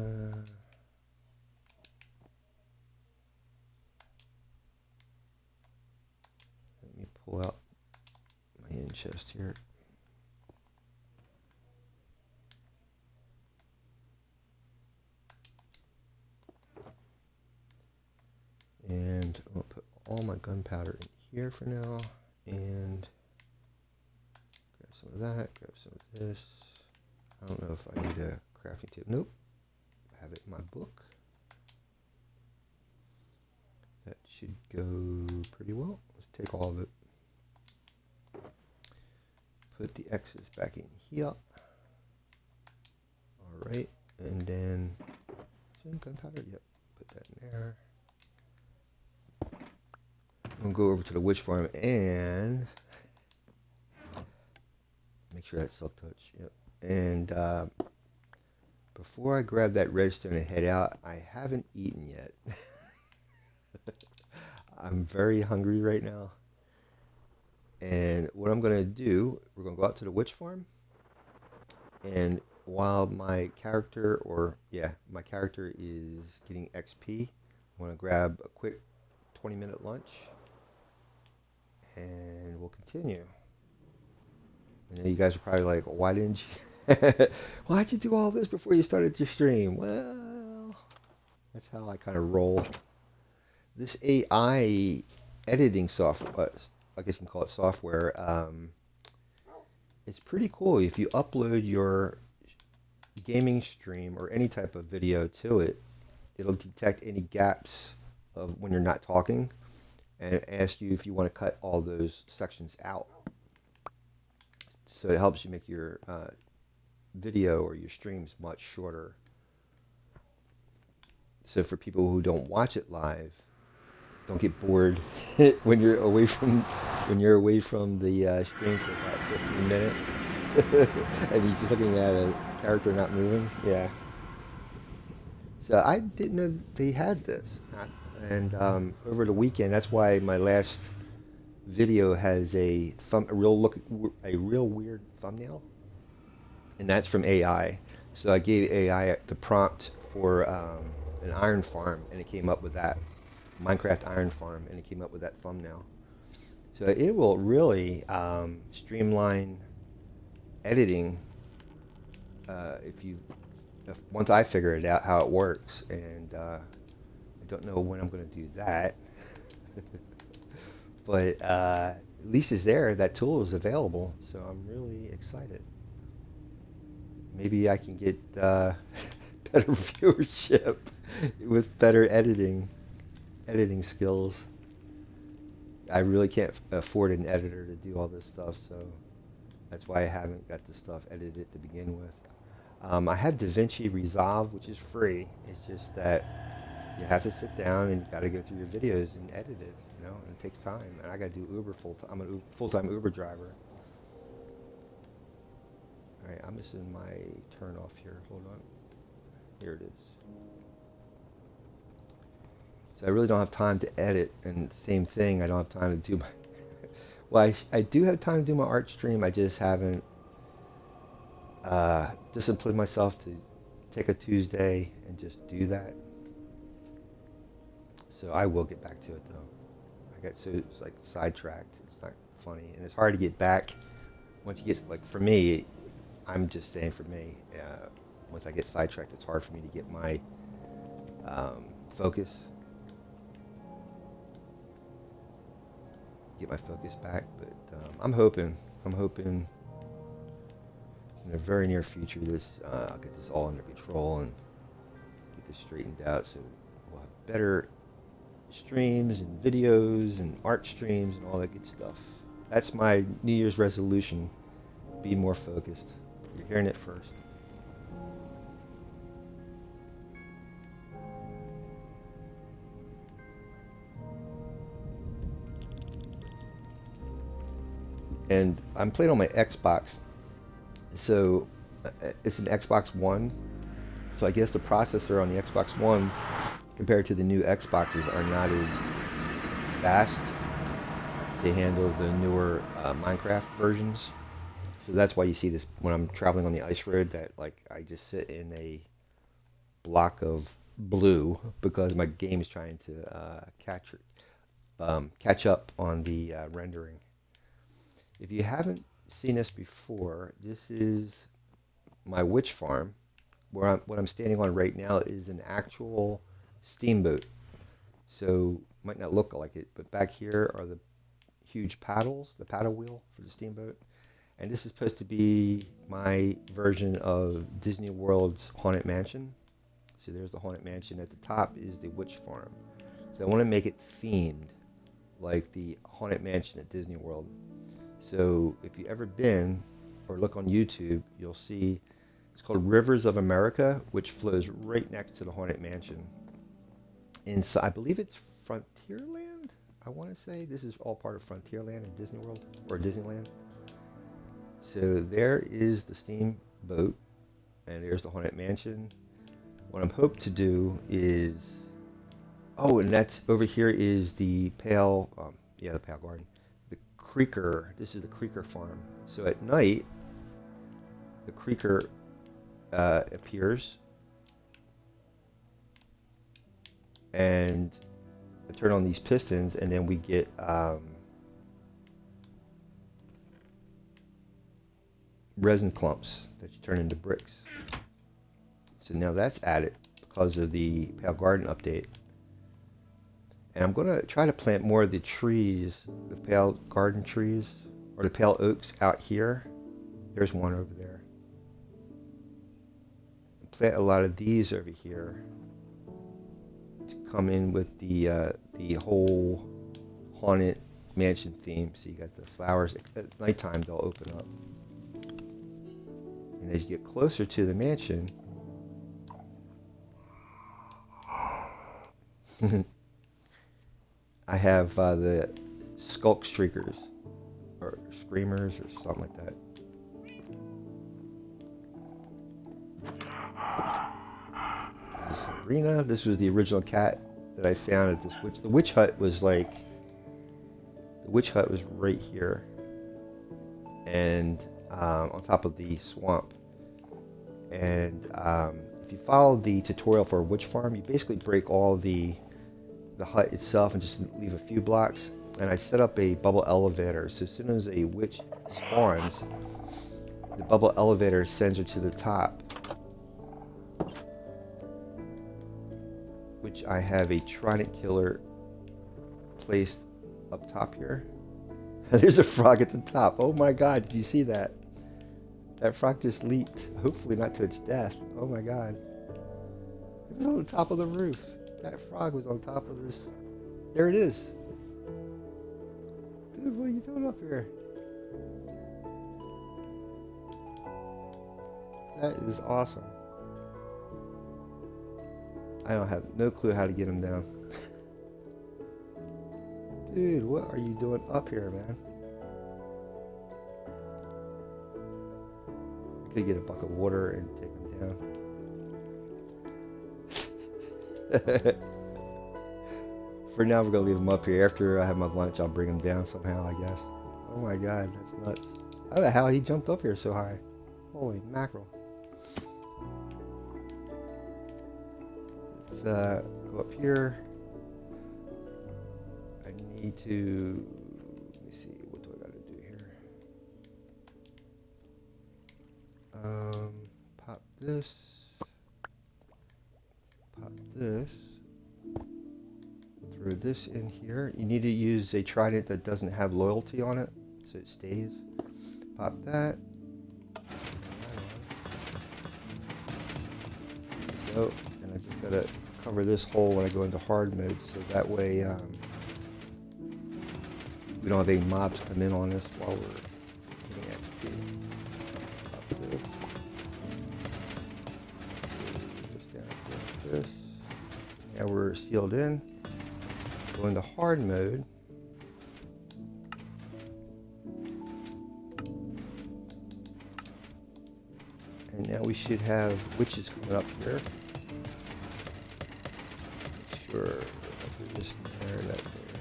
me pull out my end chest here. And I'm going to put all my gunpowder in here for now. And grab some of that, grab some of this. I don't know if I need a crafting table. Nope. I have it in my book. That should go pretty well. Let's take all of it. Put the X's back in here. Alright. And then gunpowder? Yep. Put that in there. I'm going to go over to the witch farm and make sure that's silk touch. Yep. And before I grab that redstone and head out, I haven't eaten yet. I'm very hungry right now. And what I'm going to do, we're going to go out to the witch farm. And while my character, my character is getting XP, I'm going to grab a quick 20-minute lunch. And we'll continue. I know you guys are probably like, why didn't you? Why'd you do all this before you started your stream? Well, that's how I kind of roll. This AI editing software, I guess you can call it software, it's pretty cool. If you upload your gaming stream or any type of video to it, it'll detect any gaps of when you're not talking and ask you if you want to cut all those sections out. So it helps you make your video or your streams much shorter. So for people who don't watch it live, don't get bored when you're away from the screen for about 15 minutes and you're just looking at a character not moving. Yeah. So I didn't know they had this. And over the weekend, that's why my last video has a real weird thumbnail, and that's from AI. So I gave AI the prompt for an iron farm, and it came up with that Minecraft iron farm, and it came up with that thumbnail. So it will really streamline editing if once I figure it out how it works, and I don't know when I'm going to do that, but at least it's there. That tool is available, so I'm really excited. Maybe I can get better viewership with better editing skills. I really can't afford an editor to do all this stuff, so that's why I haven't got this stuff edited to begin with. I have DaVinci Resolve, which is free. It's just that you have to sit down and you got to go through your videos and edit it, and it takes time. And I got to do Uber full time. I'm a full-time Uber driver. All right, I'm missing my turn off here. Hold on. Here it is. So I really don't have time to edit, and same thing, I don't have time to do my. Well, I do have time to do my art stream. I just haven't disciplined myself to take a Tuesday and just do that. So I will get back to it though. It's like sidetracked. It's not funny, and it's hard to get back once you get, like, for me. I'm just saying, for me, once I get sidetracked, it's hard for me to get my focus. Get my focus back, but I'm hoping in the very near future I'll get this all under control and get this straightened out, so we'll have better streams and videos and art streams and all that good stuff. That's my New Year's resolution: be more focused. You're hearing it first. And I'm playing on my Xbox, so it's an Xbox One. So I guess the processor on the Xbox One compared to the new Xboxes are not as fast. They handle the newer Minecraft versions. So that's why you see this when I'm traveling on the ice road, that, like, I just sit in a block of blue because my game is trying to catch up on the rendering. If you haven't seen this before, this is my witch farm. What I'm standing on right now is an actual steamboat. So might not look like it, but back here are the huge paddles, the paddle wheel for the steamboat. And this is supposed to be my version of Disney World's Haunted Mansion. So there's the Haunted Mansion. At the top is the witch farm. So I want to make it themed like the Haunted Mansion at Disney World. So if you've ever been or look on YouTube, you'll see it's called Rivers of America, which flows right next to the Haunted Mansion. I believe it's Frontierland. I want to say this is all part of Frontierland in Disney World or Disneyland. So there is the steamboat, and there's the Haunted Mansion. What I'm hoping to do is, and that's over here is the Pale Garden. The Creeker. This is the Creeker farm. So at night, the Creeker appears, and I turn on these pistons, and then we get resin clumps that you turn into bricks. So now that's added because of the Pale Garden update. And I'm going to try to plant more of the trees, the Pale Garden trees, or the Pale Oaks out here. There's one over there. And plant a lot of these over here to come in with the whole Haunted Mansion theme. So you got the flowers. At nighttime, they'll open up. And as you get closer to the mansion, I have the Skulk Streakers, or Screamers, or something like that. This is Serena. This was the original cat that I found at this witch. The witch hut was like, the witch hut was right here, and on top of the swamp. And if you follow the tutorial for a witch farm, you basically break all the hut itself and just leave a few blocks. And I set up a bubble elevator, so as soon as a witch spawns, the bubble elevator sends her to the top, which I have a trident killer placed up top here. There's a frog at the top. Oh my god, did you see that? That frog just leaped, hopefully not to its death. Oh my god. It was on the top of the roof. That frog was on top of this. There it is. Dude, what are you doing up here? That is awesome. I don't have no clue how to get him down. Dude, what are you doing up here, man? I could get a bucket of water and take him down. For now, we're gonna leave him up here. After I have my lunch, I'll bring him down somehow, I guess. Oh my god, that's nuts. I don't know how he jumped up here so high. Holy mackerel. Let's go up here. I need to, let me see, what do I gotta do here? Pop this. Pop this. Throw this in here. You need to use a trident that doesn't have loyalty on it, so it stays. Pop that. There we go. And I just gotta cover this hole when I go into hard mode, so that way we don't have any mobs come in on us while we're getting XP. Pop this. This down here like this. Now we're sealed in. Go into hard mode. And now we should have witches coming up here. Make sure this there, that there.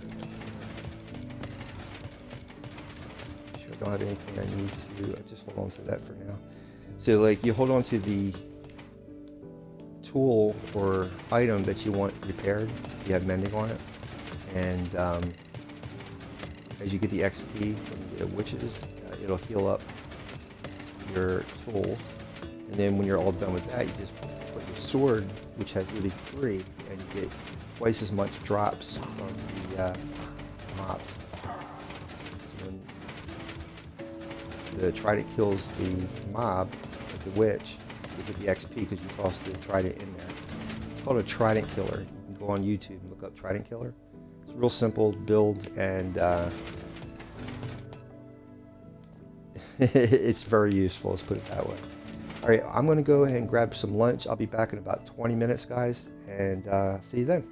Make sure I don't have anything I need to. I just hold on to that for now. So like you hold on to the tool or item that you want repaired if you have mending on it. And as you get the XP from the witches, it'll heal up your tools. And then when you're all done with that, you just put your sword, which has really 3, and you get twice as much drops from the mobs. So when the trident kills the mob, like the witch, you get the XP because you tossed the trident in there. It's called a trident killer. You can go on YouTube and look up trident killer. It's real simple to build, and it's very useful, let's put it that way. Alright, I'm going to go ahead and grab some lunch. I'll be back in about 20 minutes, guys, and see you then.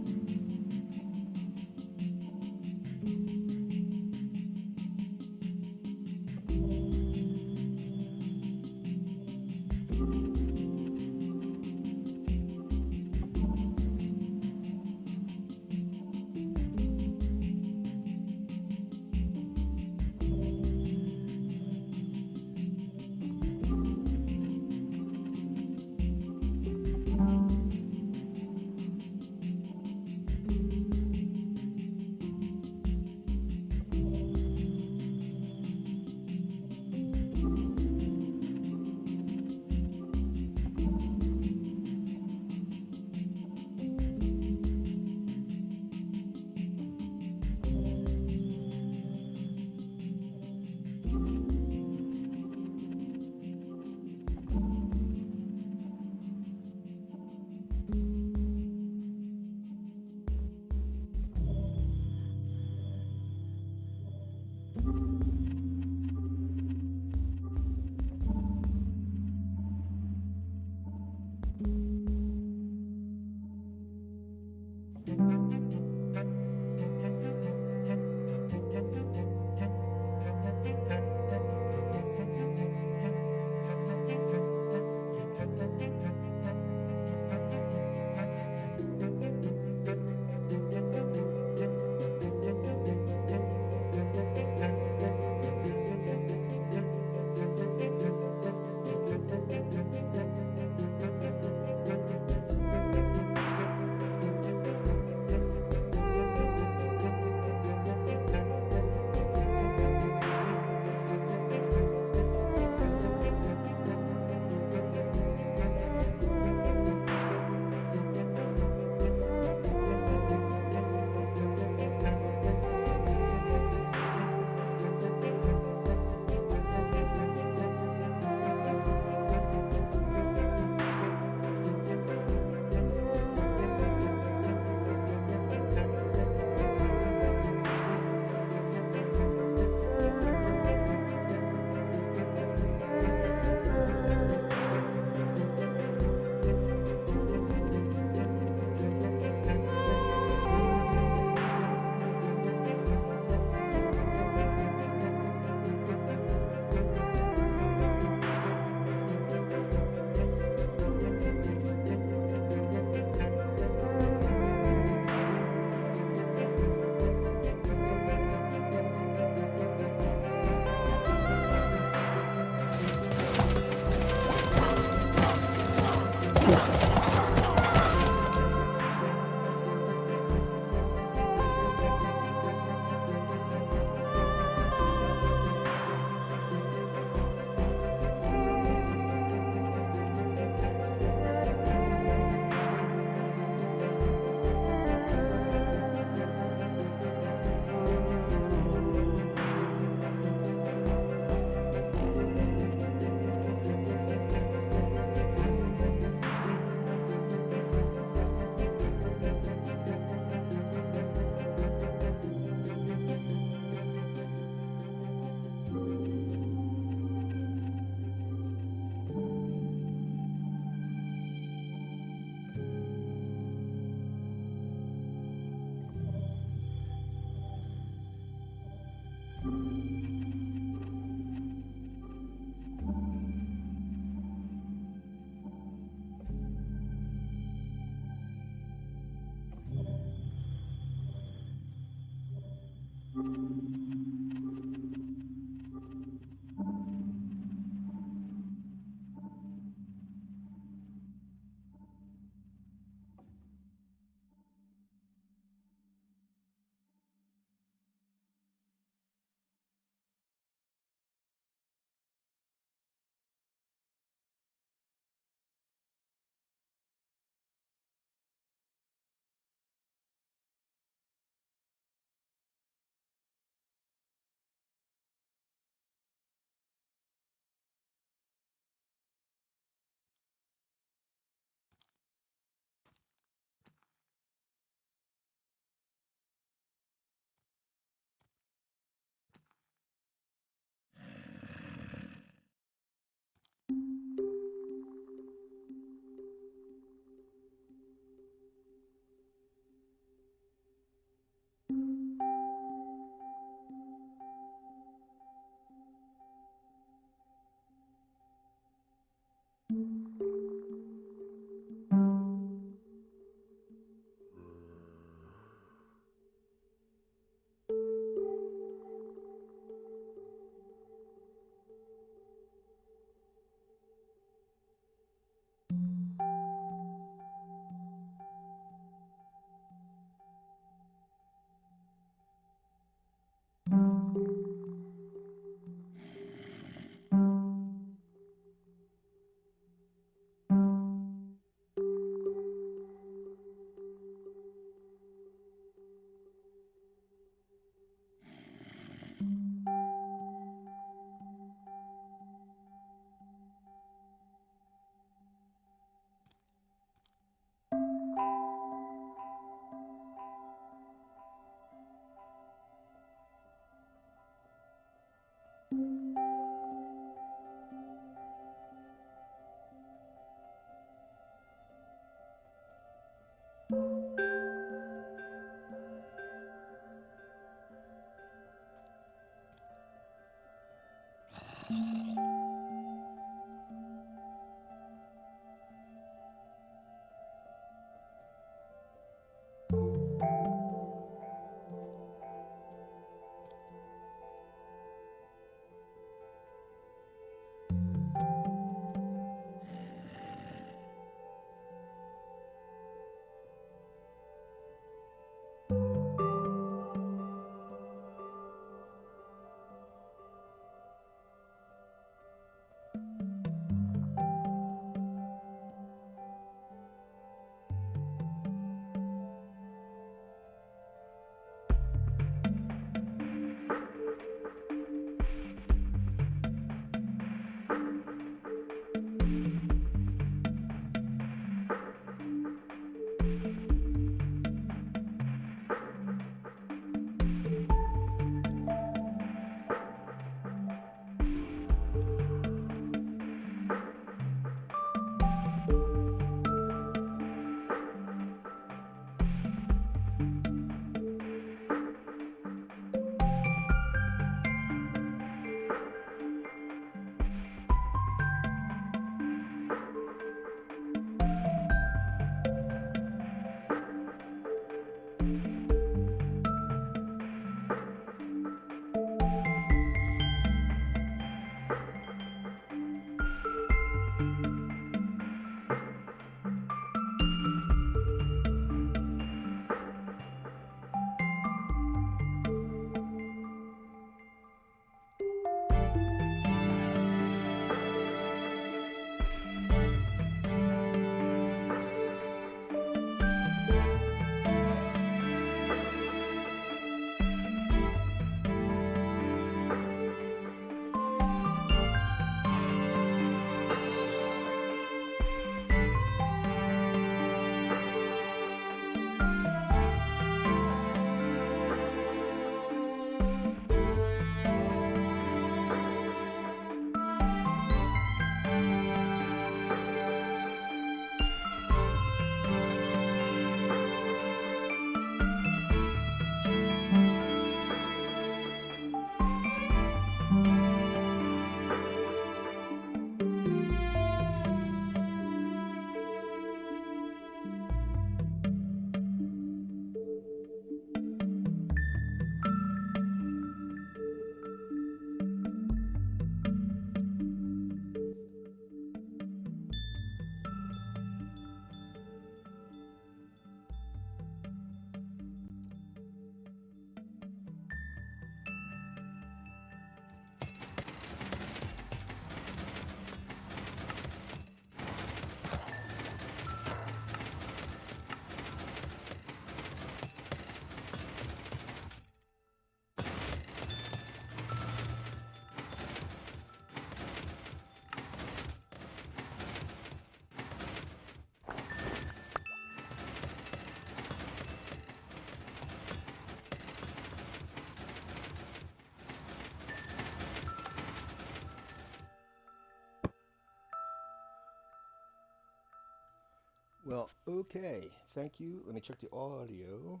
Well, okay. Thank you. Let me check the audio.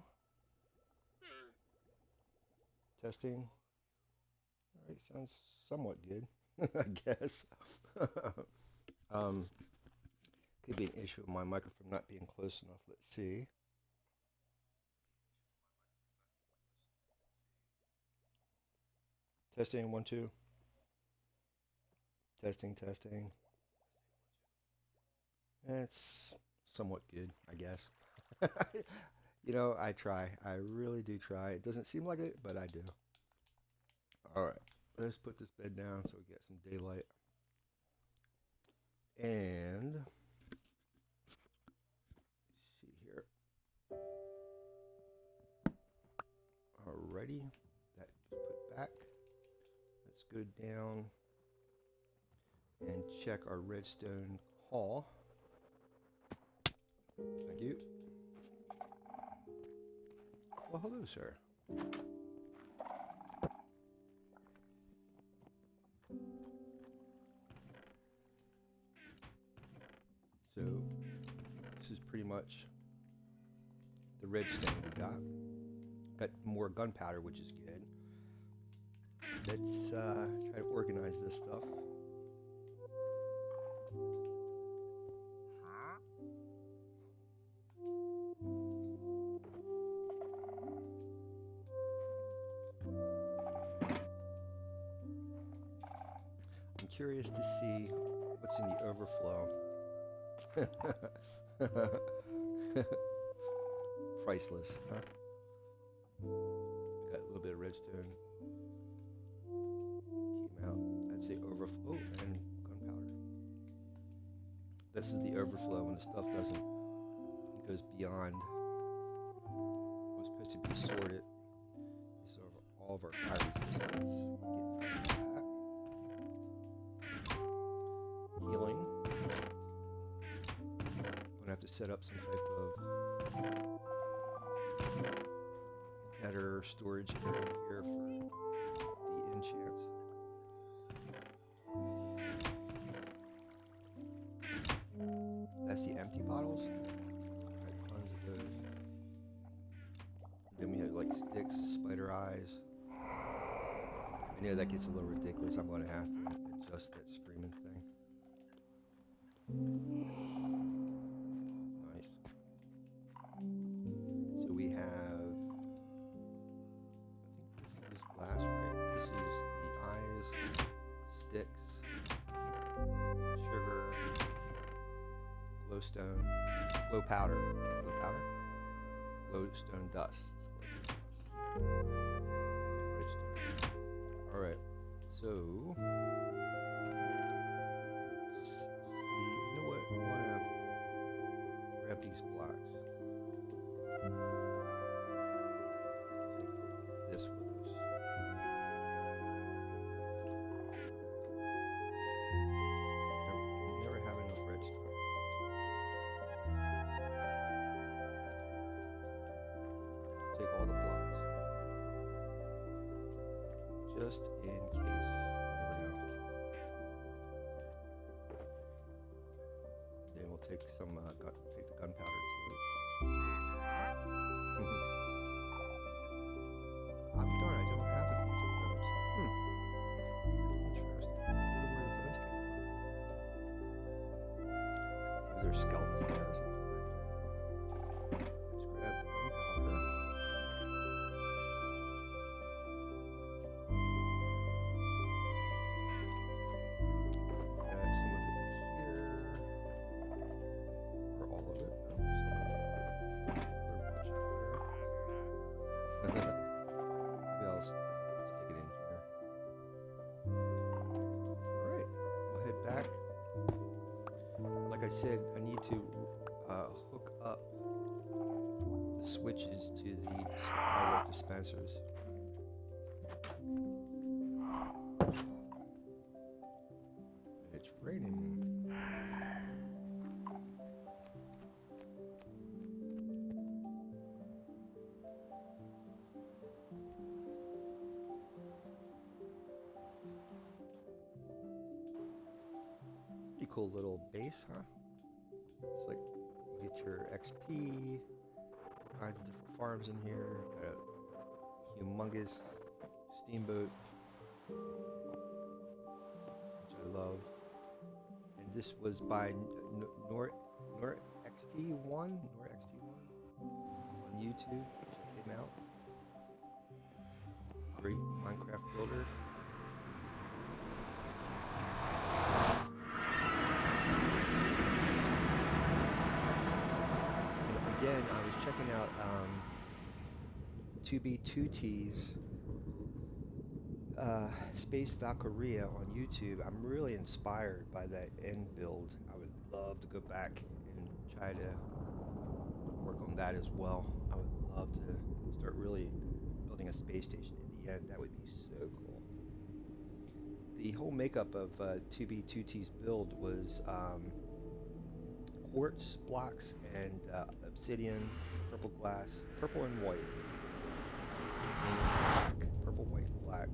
Testing. All right, sounds somewhat good, I guess. um, could be an issue with my microphone not being close enough. Let's see. Testing, 1, 2. Testing, testing. It's somewhat good, I guess. I try. I really do try. It doesn't seem like it, but I do. All right, let's put this bed down so we get some daylight. And let's see here. Alrighty, that was put back. Let's go down and check our redstone haul. Thank you. Well, hello, sir. blocks is pretty much the redstone we got. Got more gunpowder, which is good. Let's try to organize this stuff. I'm curious to see what's in the overflow. Priceless, huh? Got a little bit of redstone. Came out. That's the overflow. Oh, and gunpowder. This is the overflow when the stuff doesn't, it goes beyond what's supposed to be sorted. This is all of our fire resistance. Get that. Healing. Gonna have to set up some type of better storage area here for the enchants. That's the empty bottles. Got tons of those. Then we have like sticks, spider eyes. I know that gets a little ridiculous. I'm gonna have to adjust that screaming thing. Nice. So we have, I think this is glass, right? This is the eyes, sticks, sugar, glowstone, glowstone dust. Redstone. All right. So let's see. You know what? I want to grab these blocks. Take this with us. Never have enough redstone. Take all the blocks. Just in case. Never know. Then we'll take some take the gunpowder too. I'll be darned, I don't have a thing for bones. Interesting. I wonder where the bones came from. Maybe there's skeletons there or something. I don't know. Let's grab the gunpowder. Add some of it here. Or all of it. No, some of it. Another bunch here. Maybe I'll stick it in here. Alright, we'll head back. Like I said, I need to hook up the switches to the firework dispensers. And it's raining. Pretty cool little base, huh? It's like you get your XP, all kinds of different farms in here. Got a humongous steamboat, which I love. And this was by Nor XT1 on YouTube, which came out. Great Minecraft builder. Again, I was checking out 2B2T's Space Valkyria on YouTube. I'm really inspired by that end build. I would love to go back and try to work on that as well. I would love to start really building a space station in the end. That would be so cool. The whole makeup of 2B2T's build was quartz blocks and obsidian, purple glass, purple and white, and black, purple, white, and black,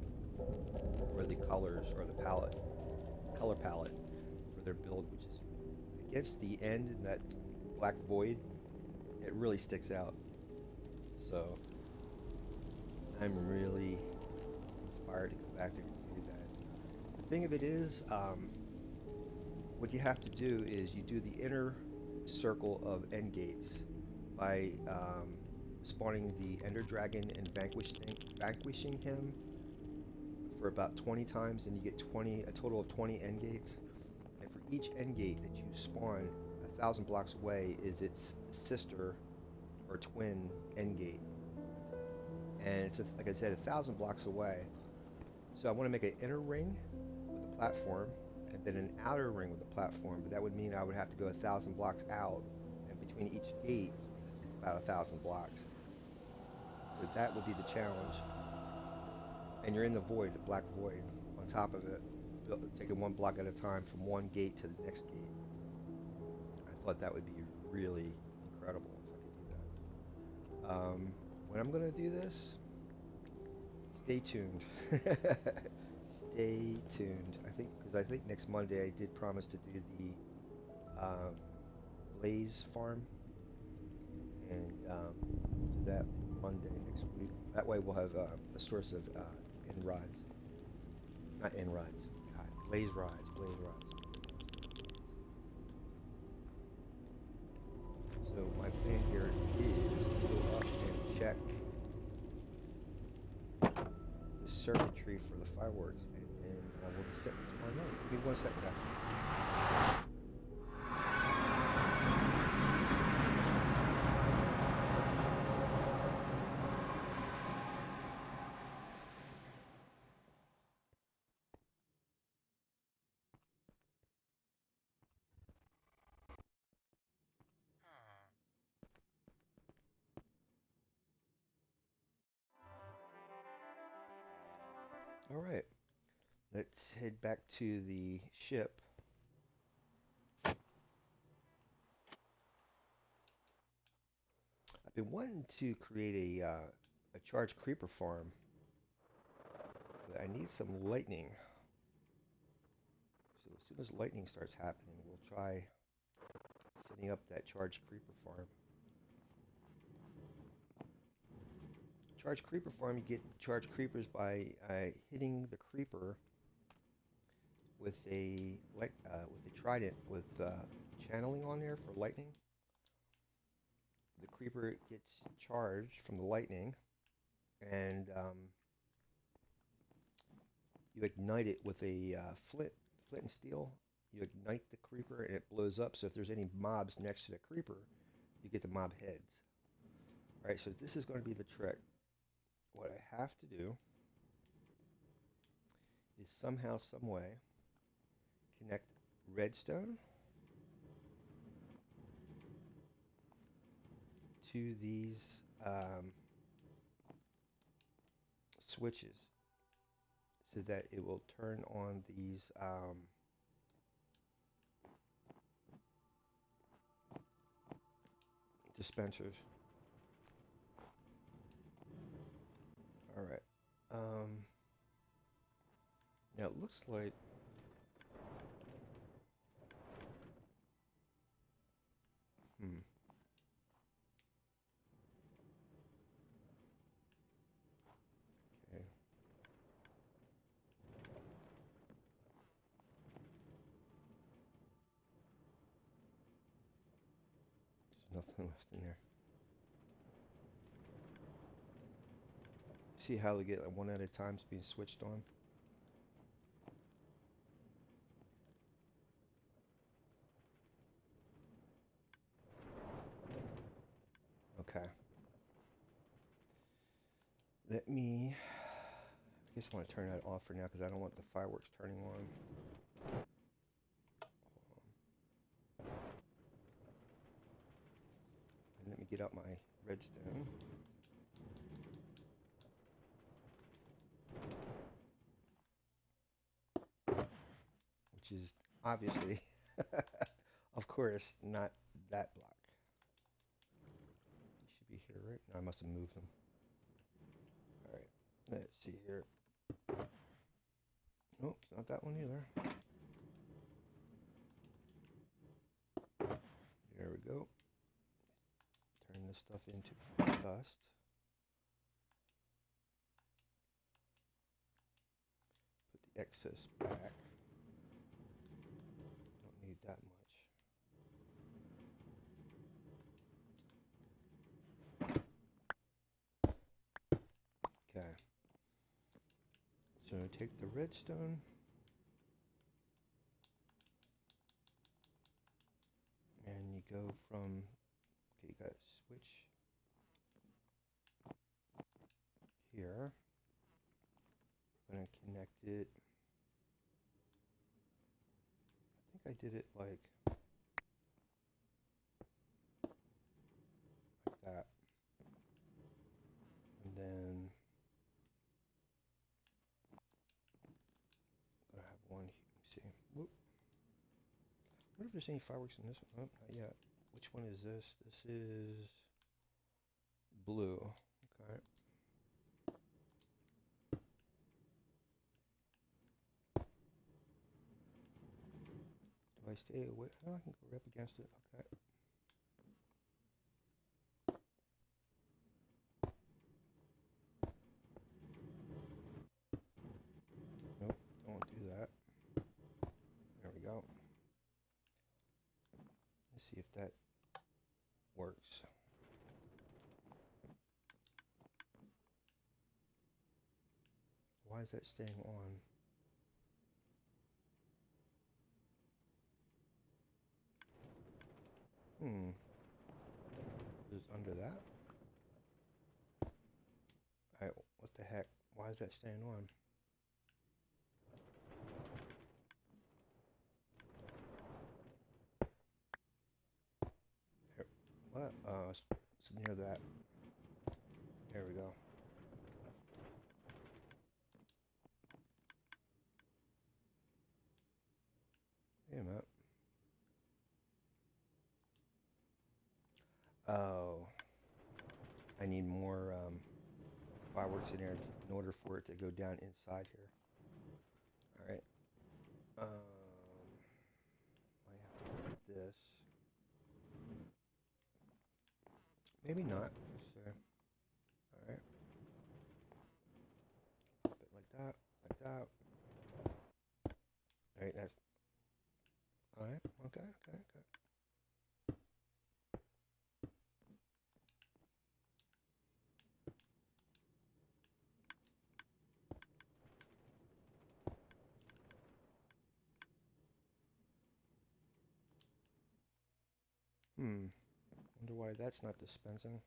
were the colors or the color palette for their build, which is against the end in that black void, it really sticks out. So I'm really inspired to go back there and do that. The thing of it is, what you have to do is you do the inner circle of end gates by spawning the Ender Dragon and vanquishing him for about 20 times, and you get a total of 20 end gates. And for each end gate that you spawn 1,000 blocks away is its sister or twin end gate. And it's, like I said, 1,000 blocks away. So I want to make an inner ring with a platform and then an outer ring with a platform, but that would mean I would have to go 1,000 blocks out, and between each gate is about 1,000 blocks. So that would be the challenge. And you're in the void, the black void, on top of it, taking one block at a time from one gate to the next gate. I thought that would be really incredible if I could do that. When I'm going to do this, stay tuned. Stay tuned. Because I think next Monday I did promise to do the Blaze farm, and we'll do that Monday next week. That way we'll have a source of end rods. Not end rods. God, blaze rods. Blaze rods. So my plan here is to go up and check the circuitry for the fireworks, and then we'll be set for tomorrow night. Give me 1 second, guys. All right, let's head back to the ship. I've been wanting to create a charged creeper farm, but I need some lightning. So as soon as lightning starts happening, we'll try setting up that charged creeper farm. Charged creeper farm, you get charged creepers by hitting the creeper with a trident with channeling on there for lightning. The creeper gets charged from the lightning, and you ignite it with a flint and steel. You ignite the creeper and it blows up. So if there's any mobs next to the creeper, you get the mob heads. All right, so this is going to be the trick. What I have to do is somehow, some way, connect redstone to these switches so that it will turn on these dispensers. All right. Now it looks like okay. There's nothing left in there. See how they get like one at a time being switched on? Okay. Let me, I just want to turn that off for now because I don't want the fireworks turning on. And let me get out my redstone. Which is obviously, of course, not that block. It should be here, right? No, I must have moved them. All right, let's see here. Nope, it's not that one either. There we go. this stuff into dust. Put the excess back. Don't need that much. Okay. So take the redstone. And you go from, okay, you got a switch here. I'm going to connect it. I think I did it like that. And then I'm going to have one here. Let me see. Whoop. I wonder if there's any fireworks in this one. Oh, not yet. Which one is this? This is blue. Okay. Do I stay away? Oh, I can go right up against it. Okay. Nope, don't do that. There we go. Let's see if that works. Why is that staying on? Is it under that? Alright, what the heck? Why is that staying on? Here, what? It's near that. There we go. Wait a minute. Oh, I need more fireworks in there in order for it to go down inside here. All right. I have to put this. Maybe not. Let's see. All right. Pop it like that, like that. All right. That's all right. Okay. Okay. Okay. Wonder why that's not dispensing.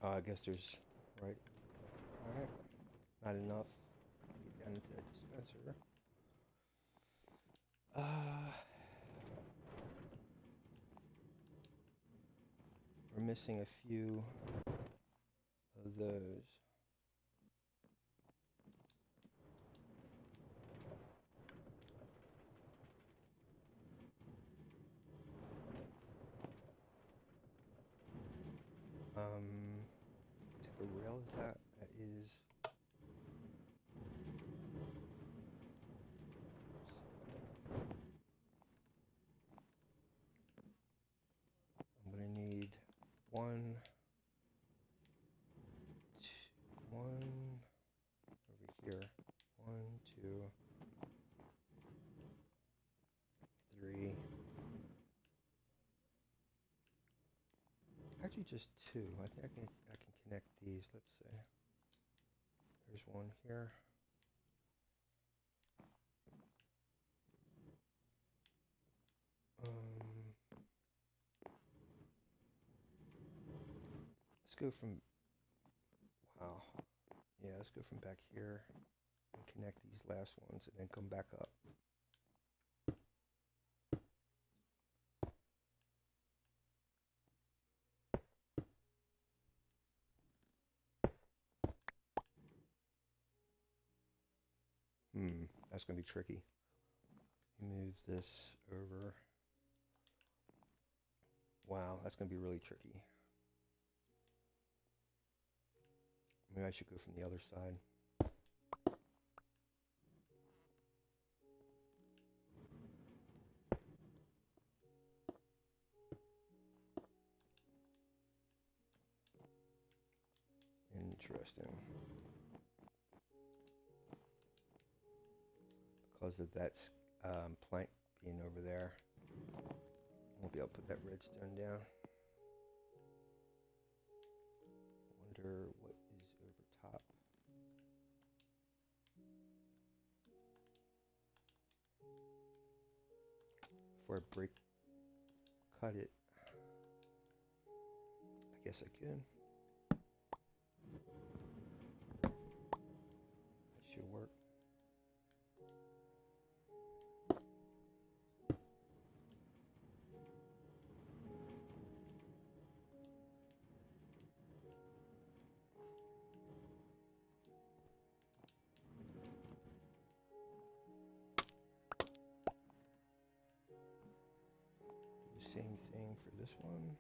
I guess there's, right. Alright. Not enough to get down into that dispenser. We're missing a few of those. What type of rail is that? That is... I'm gonna need one over here. 1, 2, 3. Actually, just 2. I think I can connect these. Let's see. There's one here. Let's go from... Wow. Yeah, let's go from back here and connect these last ones and then come back up. That's going to be tricky. Move this over. Wow, that's going to be really tricky. Maybe I should go from the other side. interesting. Because of that plank being over there, we'll be able to put that redstone down. Wonder what is over top. Before I cut it, I guess I can. That should work. Do the same thing for this one.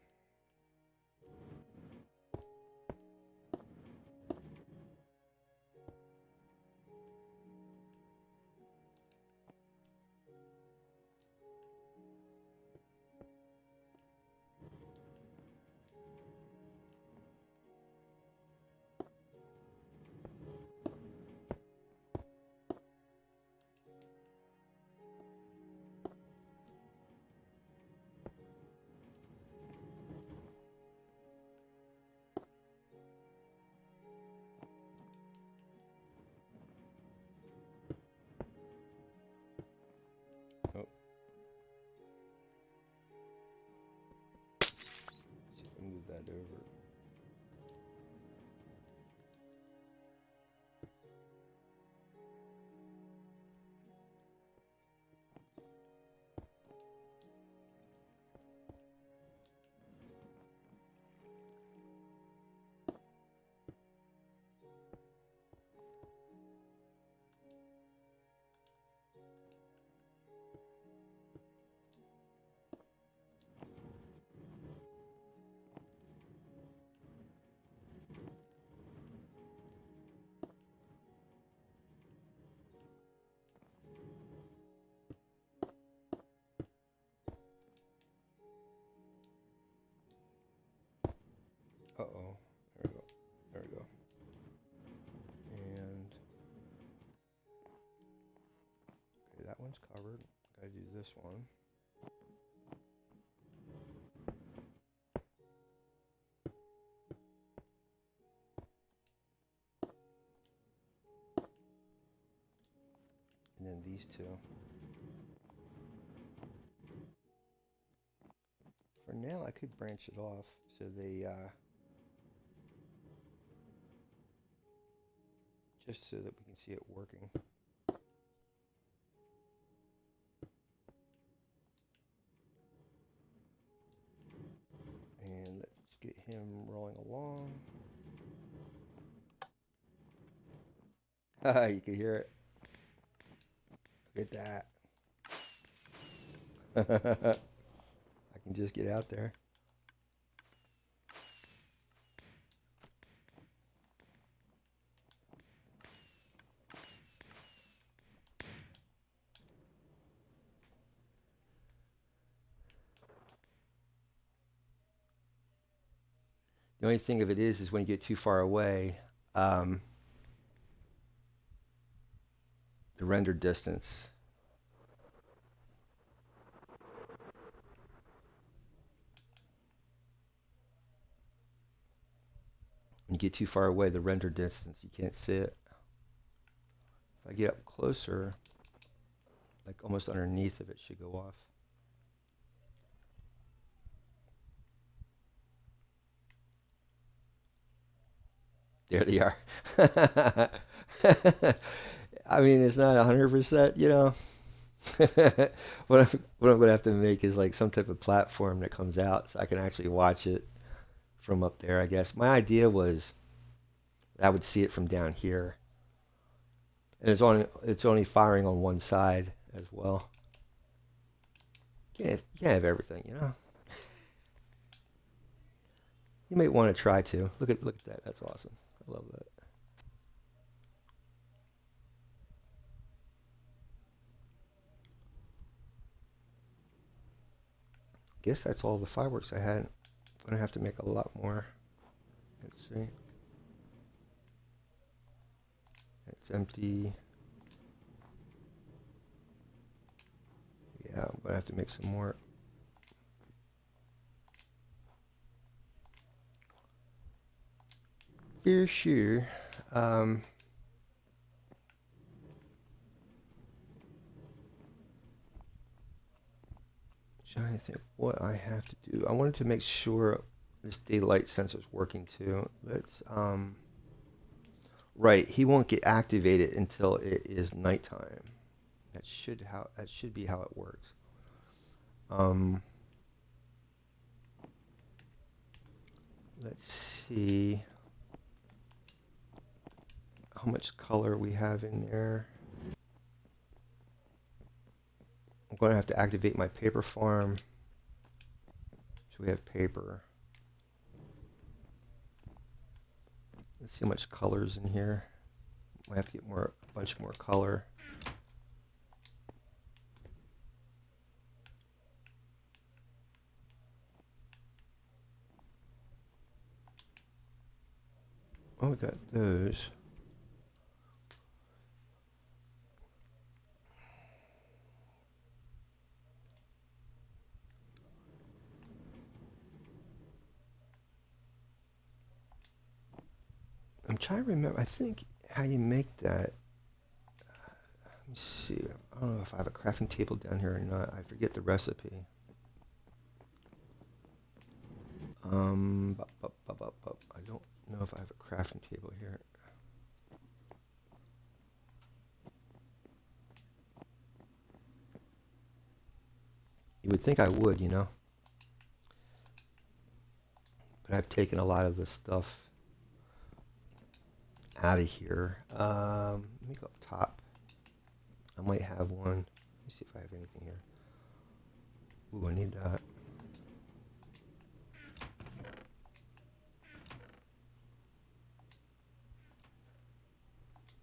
Oh. See if I move that over. Uh-oh. There we go. There we go. And okay, that one's covered. Gotta do this one. And then these two. For now, I could branch it off so they just so that we can see it working. And let's get him rolling along. Haha, you can hear it. Look at that. I can just get out there. The only thing of it is when you get too far away, the render distance. When you get too far away, the render distance, you can't see it. If I get up closer, like almost underneath of it should go off. There they are. I mean, it's not 100%, you know. What I'm going to have to make is like some type of platform that comes out so I can actually watch it from up there, I guess. My idea was I would see it from down here. And it's only firing on one side as well. You can't have everything, you know. You might want to try to. Look at that. That's awesome. I love that. Guess that's all the fireworks I had. I'm gonna have to make a lot more. Let's see. It's empty. Yeah, I'm gonna have to make some more. For sure. Trying to think what I have to do. I wanted to make sure this daylight sensor is working too. Let's right, he won't get activated until it is nighttime. That should be how it works. Um, let's see how much color we have in there. I'm going to have to activate my paper farm. So we have paper. Let's see how much color's in here. Might have to get a bunch more color. Oh, we got those. I'm trying to remember. I think how you make that. Let me see. I don't know if I have a crafting table down here or not. I forget the recipe. I don't know if I have a crafting table here. You would think I would, you know. But I've taken a lot of this stuff out of here. Let me go up top. I might have one. Let me see if I have anything here. Ooh, I need that.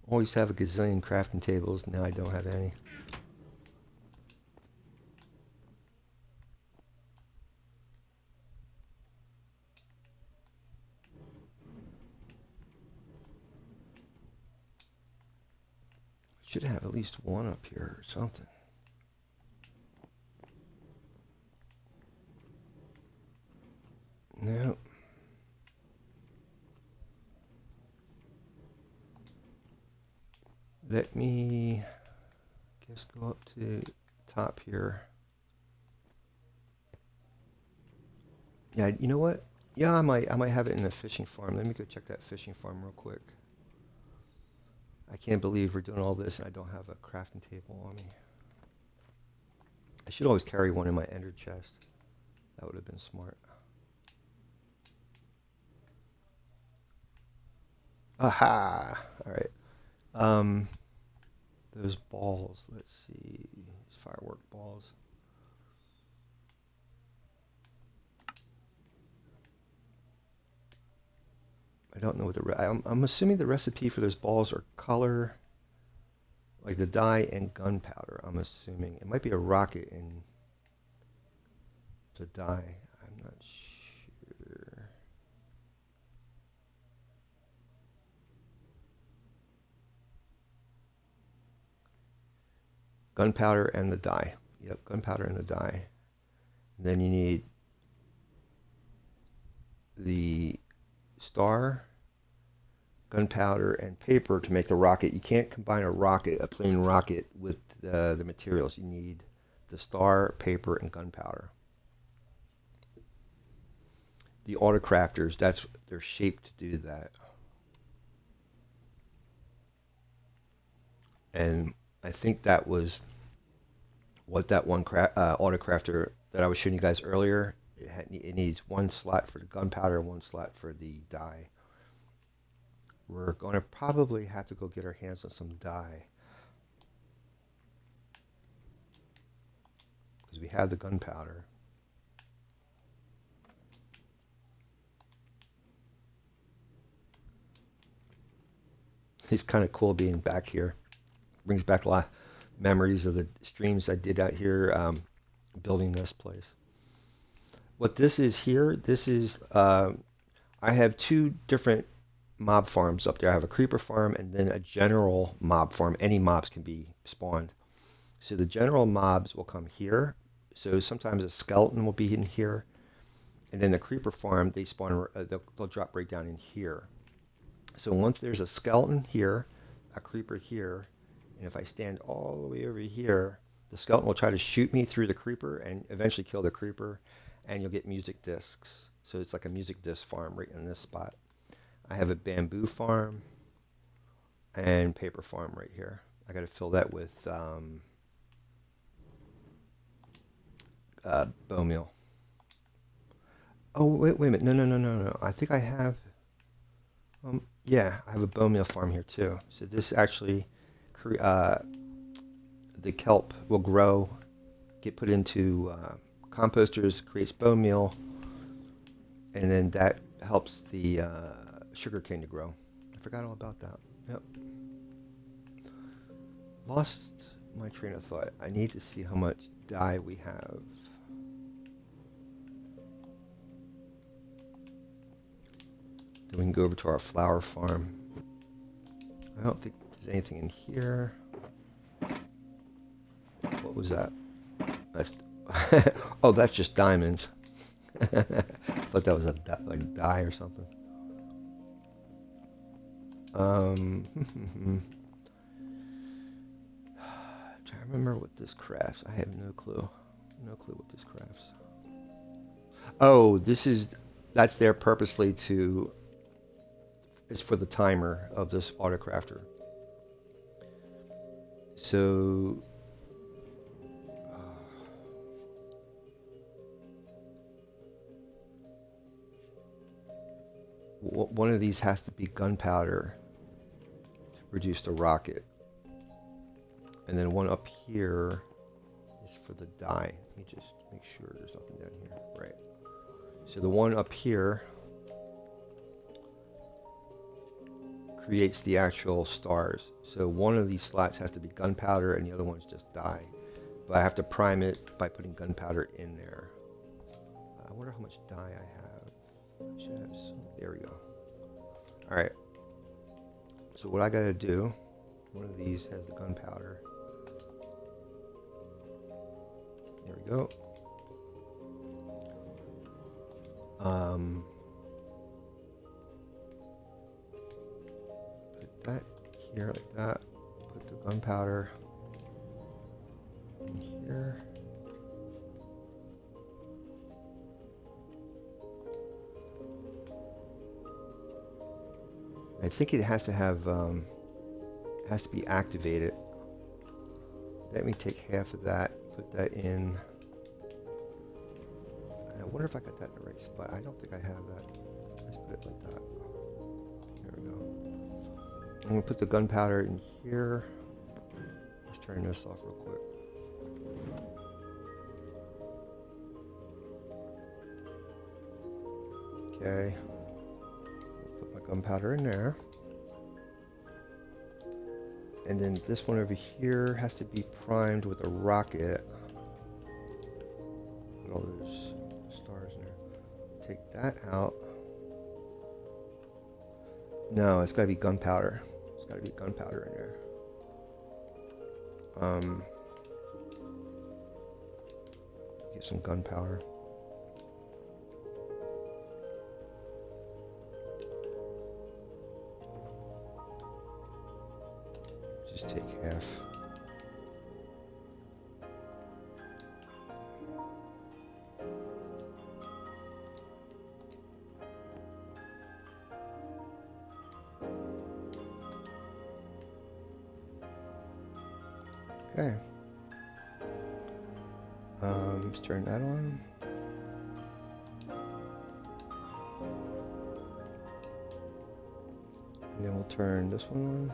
Always have a gazillion crafting tables. Now I don't have any. Should have at least one up here or something. No. Let me just go up to the top here. Yeah, you know what? Yeah, I might have it in the fishing farm. Let me go check that fishing farm real quick. I can't believe we're doing all this and I don't have a crafting table on me. I should always carry one in my ender chest. That would have been smart. Aha! Alright. Those balls, let's see. These firework balls. I don't know what I'm assuming the recipe for those balls are color, like the dye and gunpowder. I'm assuming it might be a rocket in the dye. I'm not sure. Gunpowder and the dye. Yep, gunpowder and the dye. And then you need the star, gunpowder, and paper to make the rocket. You can't combine a plain rocket, with the materials. You need the star, paper, and gunpowder. The autocrafters, they're shaped to do that. And I think that was what that one autocrafter that I was showing you guys earlier. It needs one slot for the gunpowder and one slot for the dye. We're going to probably have to go get our hands on some dye, because we have the gunpowder. It's kind of cool being back here. Brings back a lot of memories of the streams I did out here, building this place. What this is here, I have two different mob farms up there. I have a creeper farm and then a general mob farm. Any mobs can be spawned. So the general mobs will come here. So sometimes a skeleton will be in here. And then the creeper farm, they spawn, they'll drop right down in here. So once there's a skeleton here, a creeper here, and if I stand all the way over here, the skeleton will try to shoot me through the creeper and eventually kill the creeper, and you'll get music discs. So it's like a music disc farm right in this spot. I have a bamboo farm and paper farm right here. I got to fill that with bone meal. Oh, wait a minute. No. I think I have... yeah, I have a bone meal farm here too. So this actually, the kelp will grow, get put into composters, creates bone meal, and then that helps the sugar cane to grow. I forgot all about that. Yep. Lost my train of thought. I need to see how much dye we have. Then we can go over to our flower farm. I don't think there's anything in here. What was that? That's oh, that's just diamonds. I thought that was like dye or something. Trying to remember what this crafts. I have no clue. No clue what this crafts. Oh, that's there purposely to... It's for the timer of this autocrafter. So one of these has to be gunpowder to produce the rocket, and then one up here is for the dye. Let me just make sure there's nothing down here. Right. So the one up here creates the actual stars. So one of these slots has to be gunpowder and the other one's just dye. But I have to prime it by putting gunpowder in there. I wonder how much dye I have. I should have some. There we go. Alright. So what I gotta do, one of these has the gunpowder. There we go. Put that here like that. Put the gunpowder in here. I think it has to have, has to be activated. Let me take half of that, put that in. I wonder if I got that in the right spot. I don't think I have that. Let's put it like that. There we go. I'm going to put the gunpowder in here. Let's turn this off real quick. Okay. Put my gunpowder in there. And then this one over here has to be primed with a rocket. Put all those stars in there. Take that out. No, it's got to be gunpowder. It's got to be gunpowder in there. Get some gunpowder. Just take half. Okay. Let's turn that on. And then we'll turn this one on.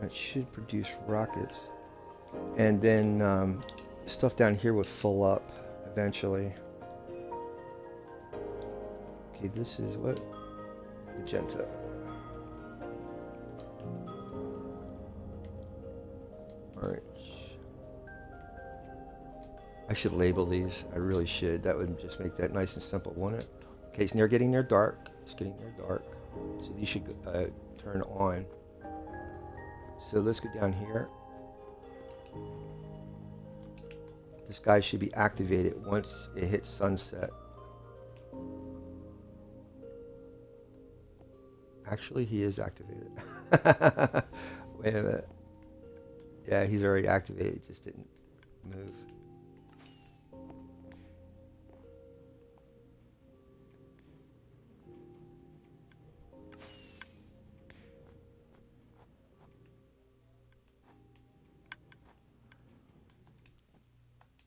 That should produce rockets. And then stuff down here would fill up eventually. Okay, this is what? Magenta. Orange. I should label these. I really should. That would just make that nice and simple, wouldn't it? Okay, it's near getting near dark. It's getting near dark. So these should turn on. So let's go down here. This guy should be activated once it hits sunset. Actually, he is activated. Wait a minute. Yeah, he's already activated. It just didn't move.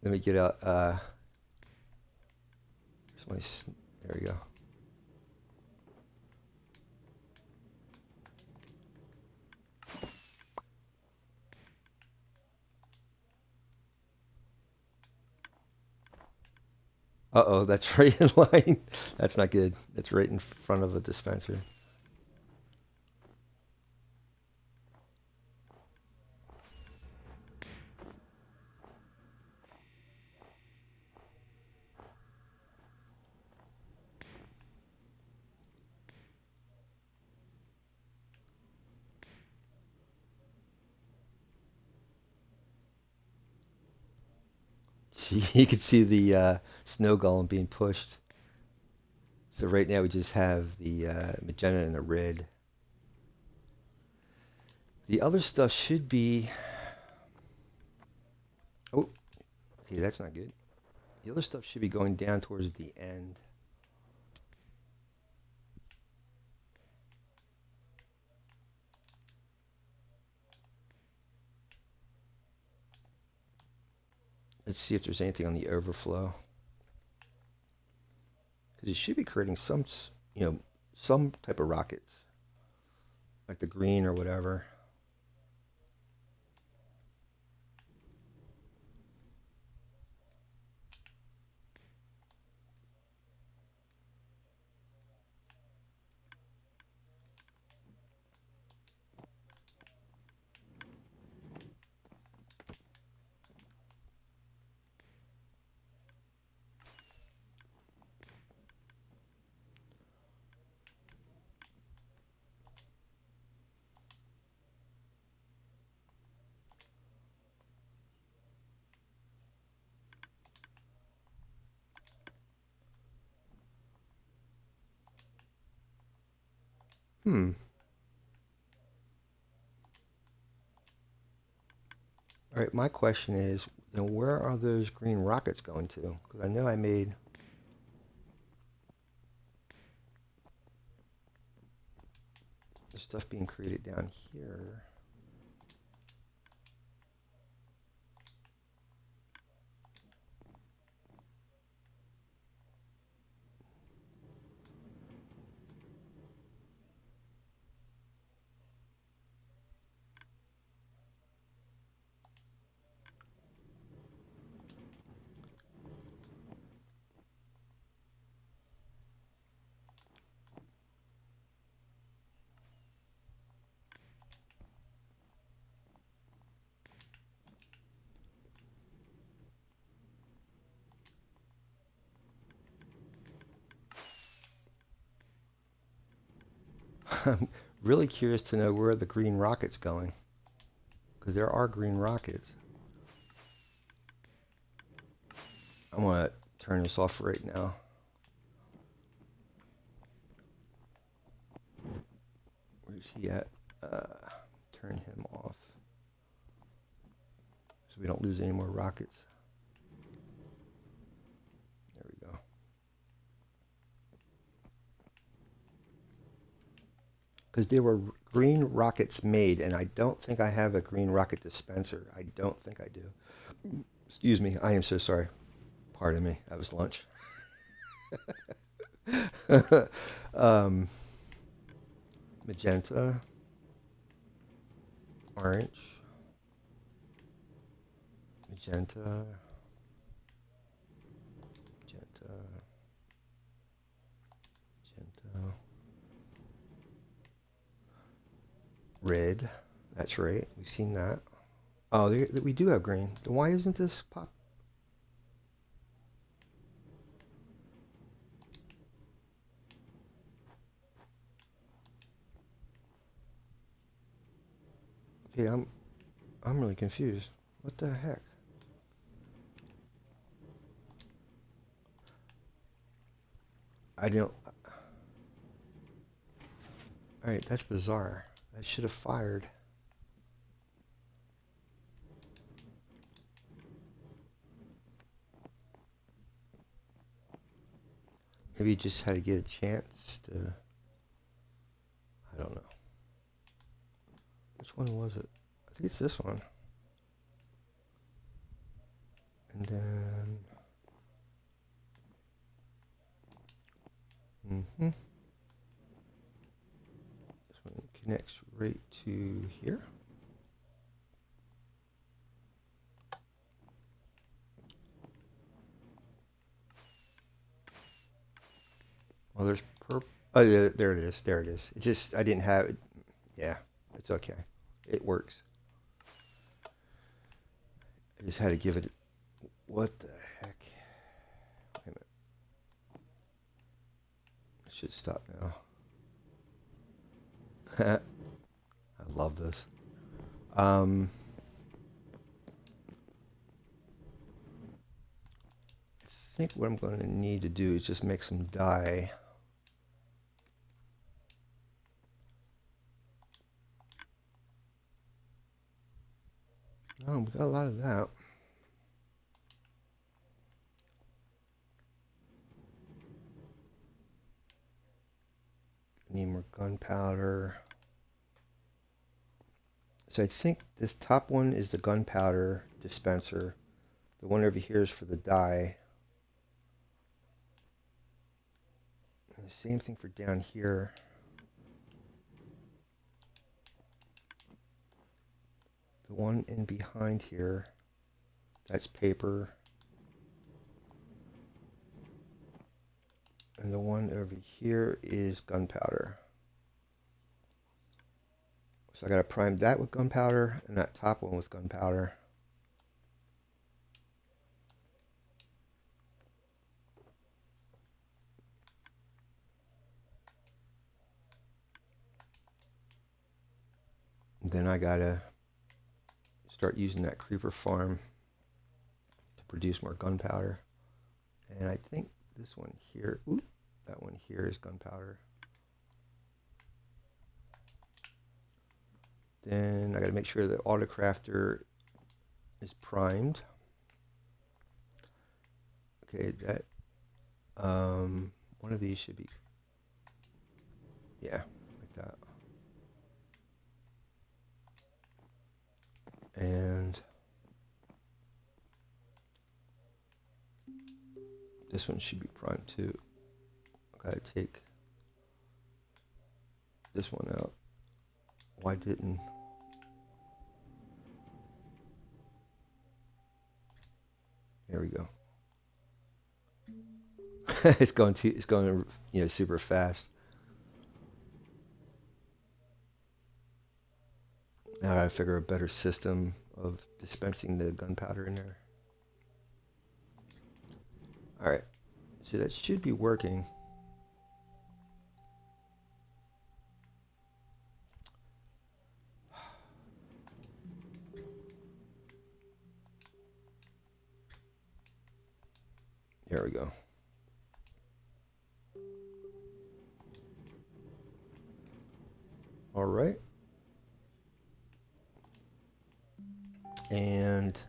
Let me get a. There we go. Uh-oh, that's right in line. That's not good. That's right in front of a dispenser. See, you can see the snow golem being pushed. So right now we just have the magenta and the red. The other stuff should be... Oh, okay, that's not good. The other stuff should be going down towards the end. Let's see if there's anything on the overflow. Because it should be creating some, some type of rockets. Like the green or whatever. Hmm. All right, my question is, where are those green rockets going to? Because I know I made... There's stuff being created down here. I'm really curious to know where the green rocket's going. Because there are green rockets. I'm going to turn this off right now. Where's he at? Turn him off. So we don't lose any more rockets. There we go. Because there were green rockets made, and I don't think I have a green rocket dispenser. I don't think I do. Excuse me. I am so sorry. Pardon me. That was lunch. Magenta. Orange. Magenta. Magenta. Magenta. Red. That's right. We've seen that. Oh, we do have green. Then why isn't this pop? Okay, I'm really confused. What the heck? I don't. Alright, that's bizarre. I should have fired. Maybe you just had to get a chance to... I don't know. Which one was it? I think it's this one. And then... This one connects right to here. Well, there's purple. Oh, yeah, there it is. There it is. It just, I didn't have it. Yeah, it's okay. It works. I just had to give it. What the heck? Wait a minute. I should stop now. I love this. I think what I'm going to need to do is just make some dye. Oh, we got a lot of that. Need more gunpowder. So I think this top one is the gunpowder dispenser. The one over here is for the dye. And the same thing for down here. The one in behind here, that's paper. And the one over here is gunpowder. So I gotta prime that with gunpowder and that top one with gunpowder. And then I gotta start using that creeper farm to produce more gunpowder. And I think this one here, ooh, that one here is gunpowder. Then I gotta make sure that autocrafter is primed. Okay, that one of these should be, yeah, like that. And this one should be primed too. I gotta take this one out. Why didn't? There we go. It's going, you know, super fast. Now I gotta figure a better system of dispensing the gunpowder in there. All right, so that should be working. There we go. All right. And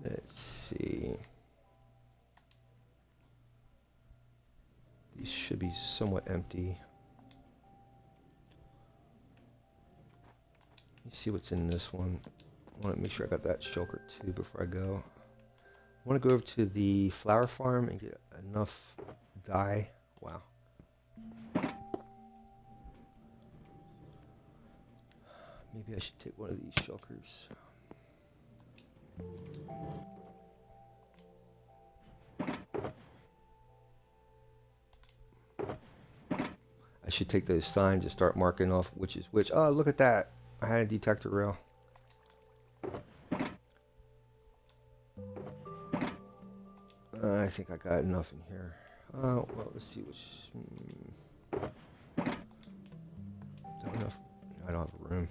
let's see. These should be somewhat empty. Let's see what's in this one. I want to make sure I got that shulker too before I go. I want to go over to the flower farm and get enough dye. Wow. Maybe I should take one of these shulkers. I should take those signs and start marking off which is which. Oh, look at that. I had a detector rail. I think think I got enough in here. Well, let's see which. Don't know if I don't have room.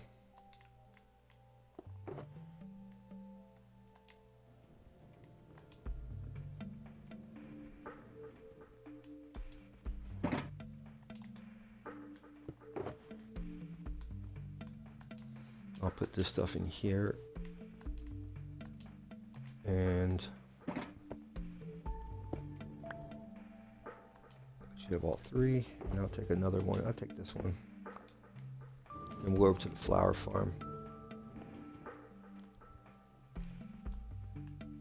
I'll put this stuff in here. And should have all three. And I'll take another one. I'll take this one. And we'll go over to the flower farm.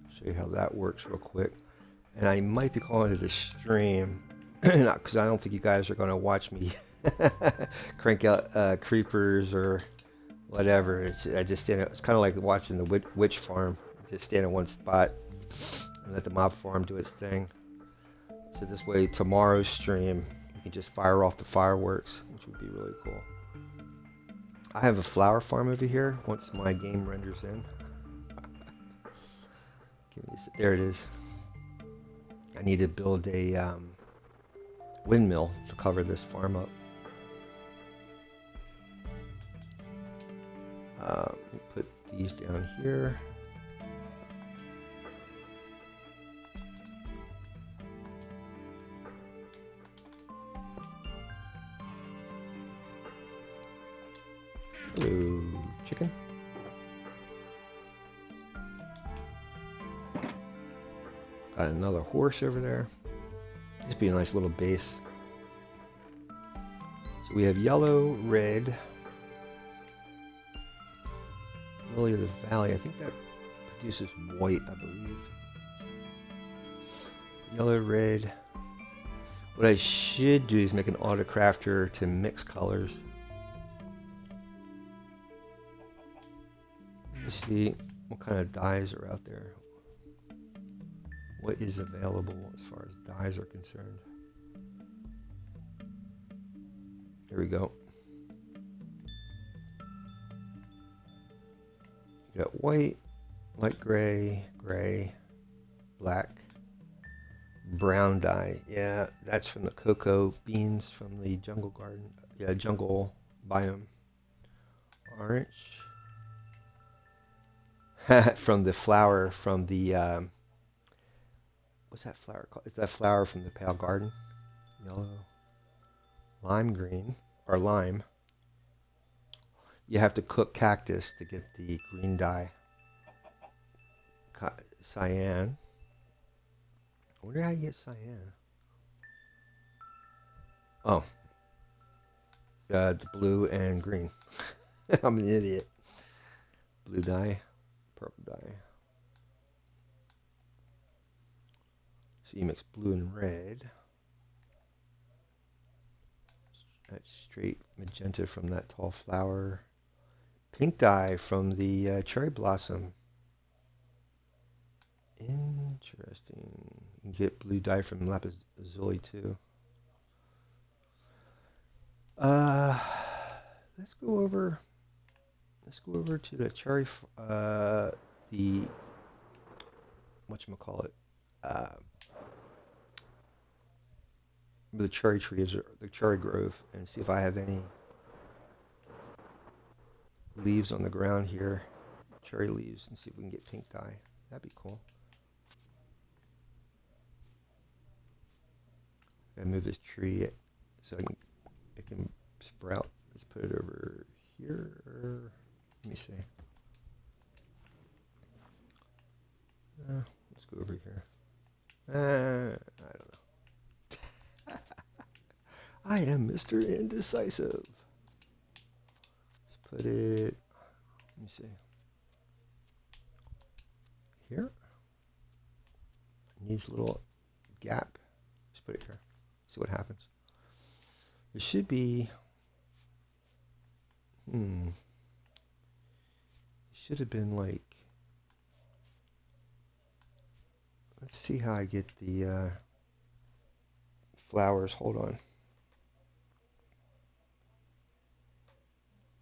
Show you how that works real quick. And I might be calling it a stream because I don't think you guys are going to watch me crank out creepers or whatever. I just stand. It's kind of like watching the witch farm. Just stand in one spot and let the mob farm do its thing. So this way, tomorrow's stream, you can just fire off the fireworks, which would be really cool. I have a flower farm over here once my game renders in. There it is. I need to build a windmill to cover this farm up. Let me put these down here. Hello, chicken. Got another horse over there. This would be a nice little base. So we have yellow, red, lily of the valley. I think that produces white, I believe. Yellow, red. What I should do is make an auto crafter to mix colors. Let's see what kind of dyes are out there. What is available as far as dyes are concerned. Here we go. You got white, light gray, gray, black, brown dye. Yeah, that's from the cocoa beans from the jungle garden. Yeah, jungle biome. Orange. From the flower from the what's that flower called? Is that flower from the pale garden? Yellow, lime green, or lime. You have to cook cactus to get the green dye. Cyan. I wonder how you get cyan. Oh, the blue and green. I'm an idiot. Blue dye. Purple dye. So you mix blue and red. That's straight magenta from that tall flower. Pink dye from the cherry blossom. Interesting. You can get blue dye from lapis lazuli too. Let's go over to the cherry, the whatchamacallit, the cherry trees, or the cherry grove, and see if I have any leaves on the ground here, cherry leaves, and see if we can get pink dye. That'd be cool. Gotta move this tree so it can sprout. Let's put it over here. Let me see. Let's go over here. I don't know. I am Mr. Indecisive. Let's put it, let me see. Here. It needs a little gap. Just put it here. See what happens. It should be, it should have been like, let's see how I get the flowers. Hold on.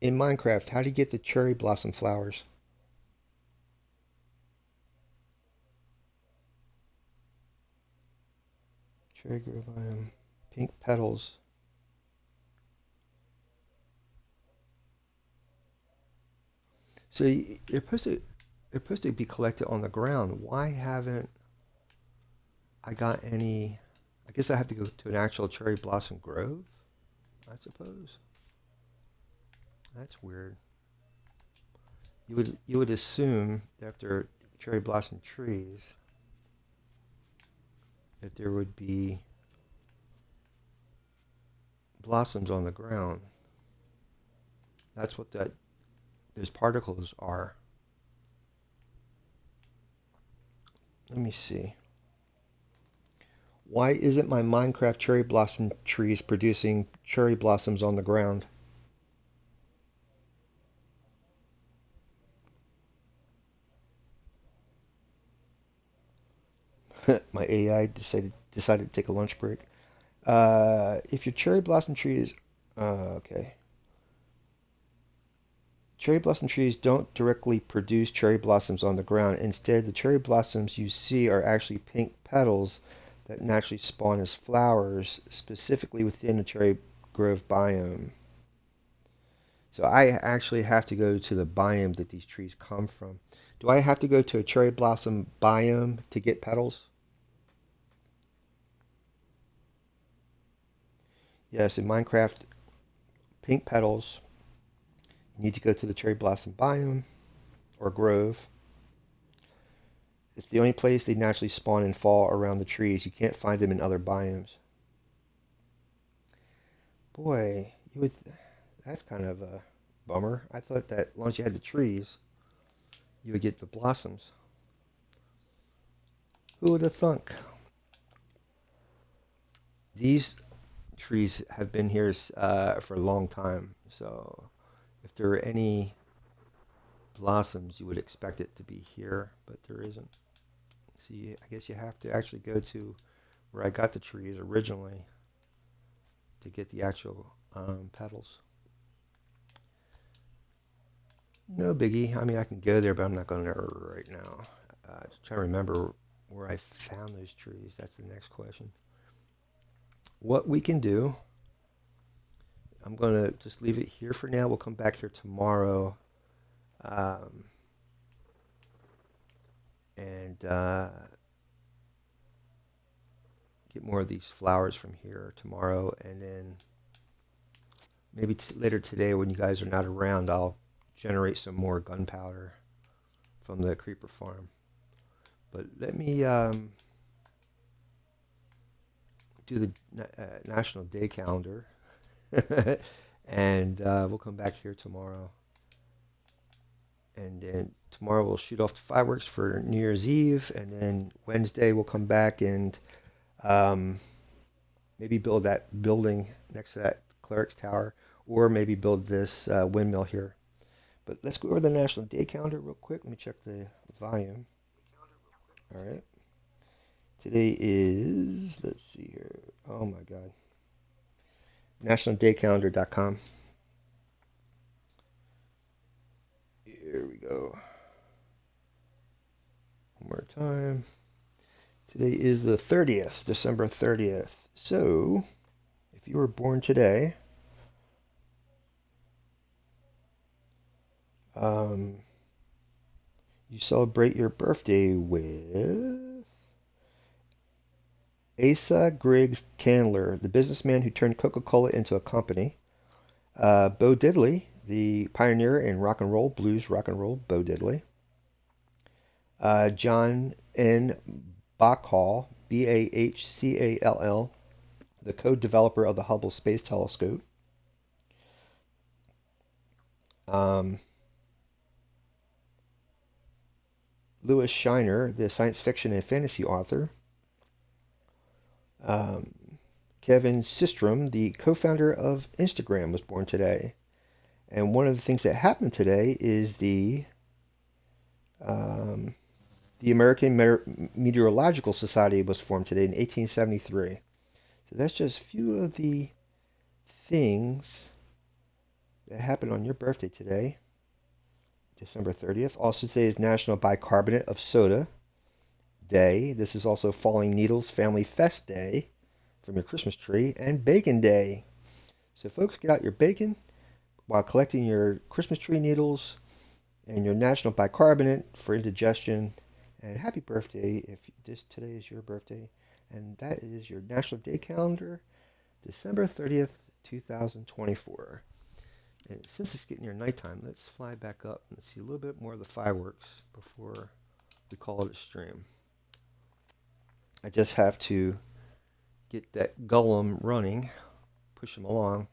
In Minecraft, how do you get the cherry blossom flowers? Cherry grove biome. Pink petals. So they're supposed to be collected on the ground. Why haven't I got any? I guess I have to go to an actual cherry blossom grove, I suppose. That's weird. You would assume that after cherry blossom trees that there would be blossoms on the ground. That's what those particles are. Let me see. Why isn't my Minecraft cherry blossom trees producing cherry blossoms on the ground? My AI decided to take a lunch break. If your cherry blossom trees, okay. Cherry blossom trees don't directly produce cherry blossoms on the ground. Instead, the cherry blossoms you see are actually pink petals that naturally spawn as flowers, specifically within the cherry grove biome. So I actually have to go to the biome that these trees come from. Do I have to go to a cherry blossom biome to get petals? Yes, in Minecraft, pink petals. You need to go to the cherry blossom biome or grove. It's the only place they naturally spawn and fall around the trees. You can't find them in other biomes. Boy, that's kind of a bummer. I thought that as long as you had the trees, you would get the blossoms. Who would have thunk? These trees have been here for a long time, so if there were any blossoms, you would expect it to be here, but there isn't. See, I guess you have to actually go to where I got the trees originally to get the actual petals. No biggie. I mean, I can go there, but I'm not going there right now. Just trying to remember where I found those trees. That's the next question. What we can do, I'm going to just leave it here for now. We'll come back here tomorrow. And get more of these flowers from here tomorrow. And then maybe later today when you guys are not around, I'll generate some more gunpowder from the creeper farm. But let me do the National Day calendar. And we'll come back here tomorrow. And then tomorrow we'll shoot off the fireworks for New Year's Eve. And then Wednesday we'll come back and maybe build that building next to that cleric's tower. Or maybe build this windmill here. But let's go over the National Day calendar real quick. Let me check the volume. All right. Today is, let's see here. Oh my God. NationalDayCalendar.com. Here we go. One more time. Today is the 30th, December 30th. So, if you were born today, you celebrate your birthday with Asa Griggs Candler, the businessman who turned Coca-Cola into a company. Bo Diddley, the pioneer in rock and roll, blues rock and roll, Bo Diddley. John N. Bachall, Bahcall, the co-developer of the Hubble Space Telescope. Louis Shiner, the science fiction and fantasy author. Kevin Systrom, the co-founder of Instagram, was born today. And one of the things that happened today is the American Meteorological Society was formed today in 1873. So that's just a few of the things that happened on your birthday today, December 30th. Also today is National Bicarbonate of Soda Day. This is also Falling Needles Family Fest Day. from your Christmas tree, and Bacon Day. So folks, get out your bacon while collecting your Christmas tree needles and your national bicarbonate for indigestion. And happy birthday if today is your birthday. And that is your National Day Calendar, December 30th, 2024. And since it's getting near nighttime, let's fly back up and see a little bit more of the fireworks before we call it a stream. I just have to get that Gollum running, push him along.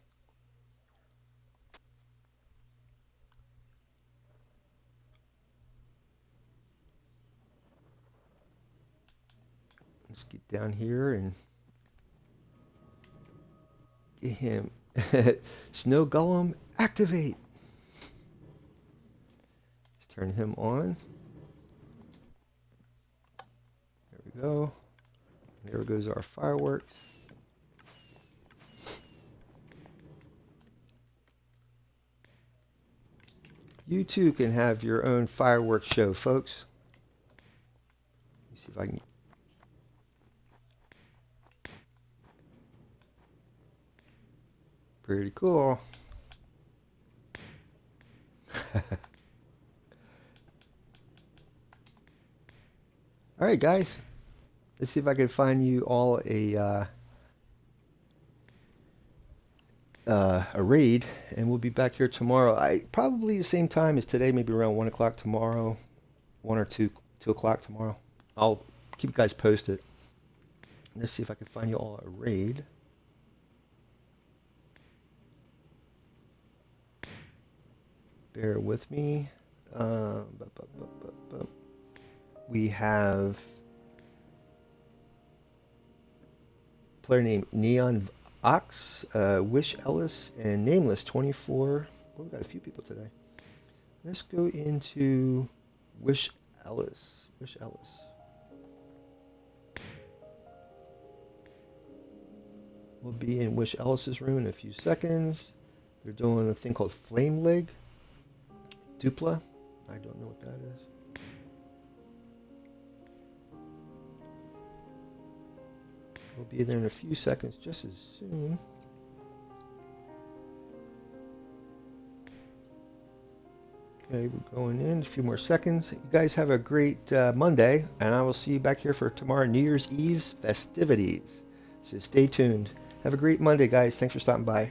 Let's get down here and get him. Snow Golem, activate! Let's turn him on. There we go. There goes our fireworks. You too can have your own fireworks show, folks. Let me see if I can. Pretty cool. All right, guys. Let's see if I can find you all a raid, and we'll be back here tomorrow. Probably the same time as today, maybe around 1 o'clock tomorrow, 1 or 2 o'clock tomorrow. I'll keep you guys posted. Let's see if I can find you all a raid. Bear with me. We have player named Neon Ox, Wish Ellis, and Nameless 24. Well, we've got a few people today. Let's go into Wish Ellis. Wish Ellis. We'll be in Wish Ellis's room in a few seconds. They're doing a thing called Flame Leg. Dupla. I don't know what that is. We'll be there in a few seconds, just as soon. Okay, we're going in a few more seconds. You guys have a great Monday, and I will see you back here for tomorrow, New Year's Eve's festivities. So stay tuned. Have a great Monday, guys. Thanks for stopping by.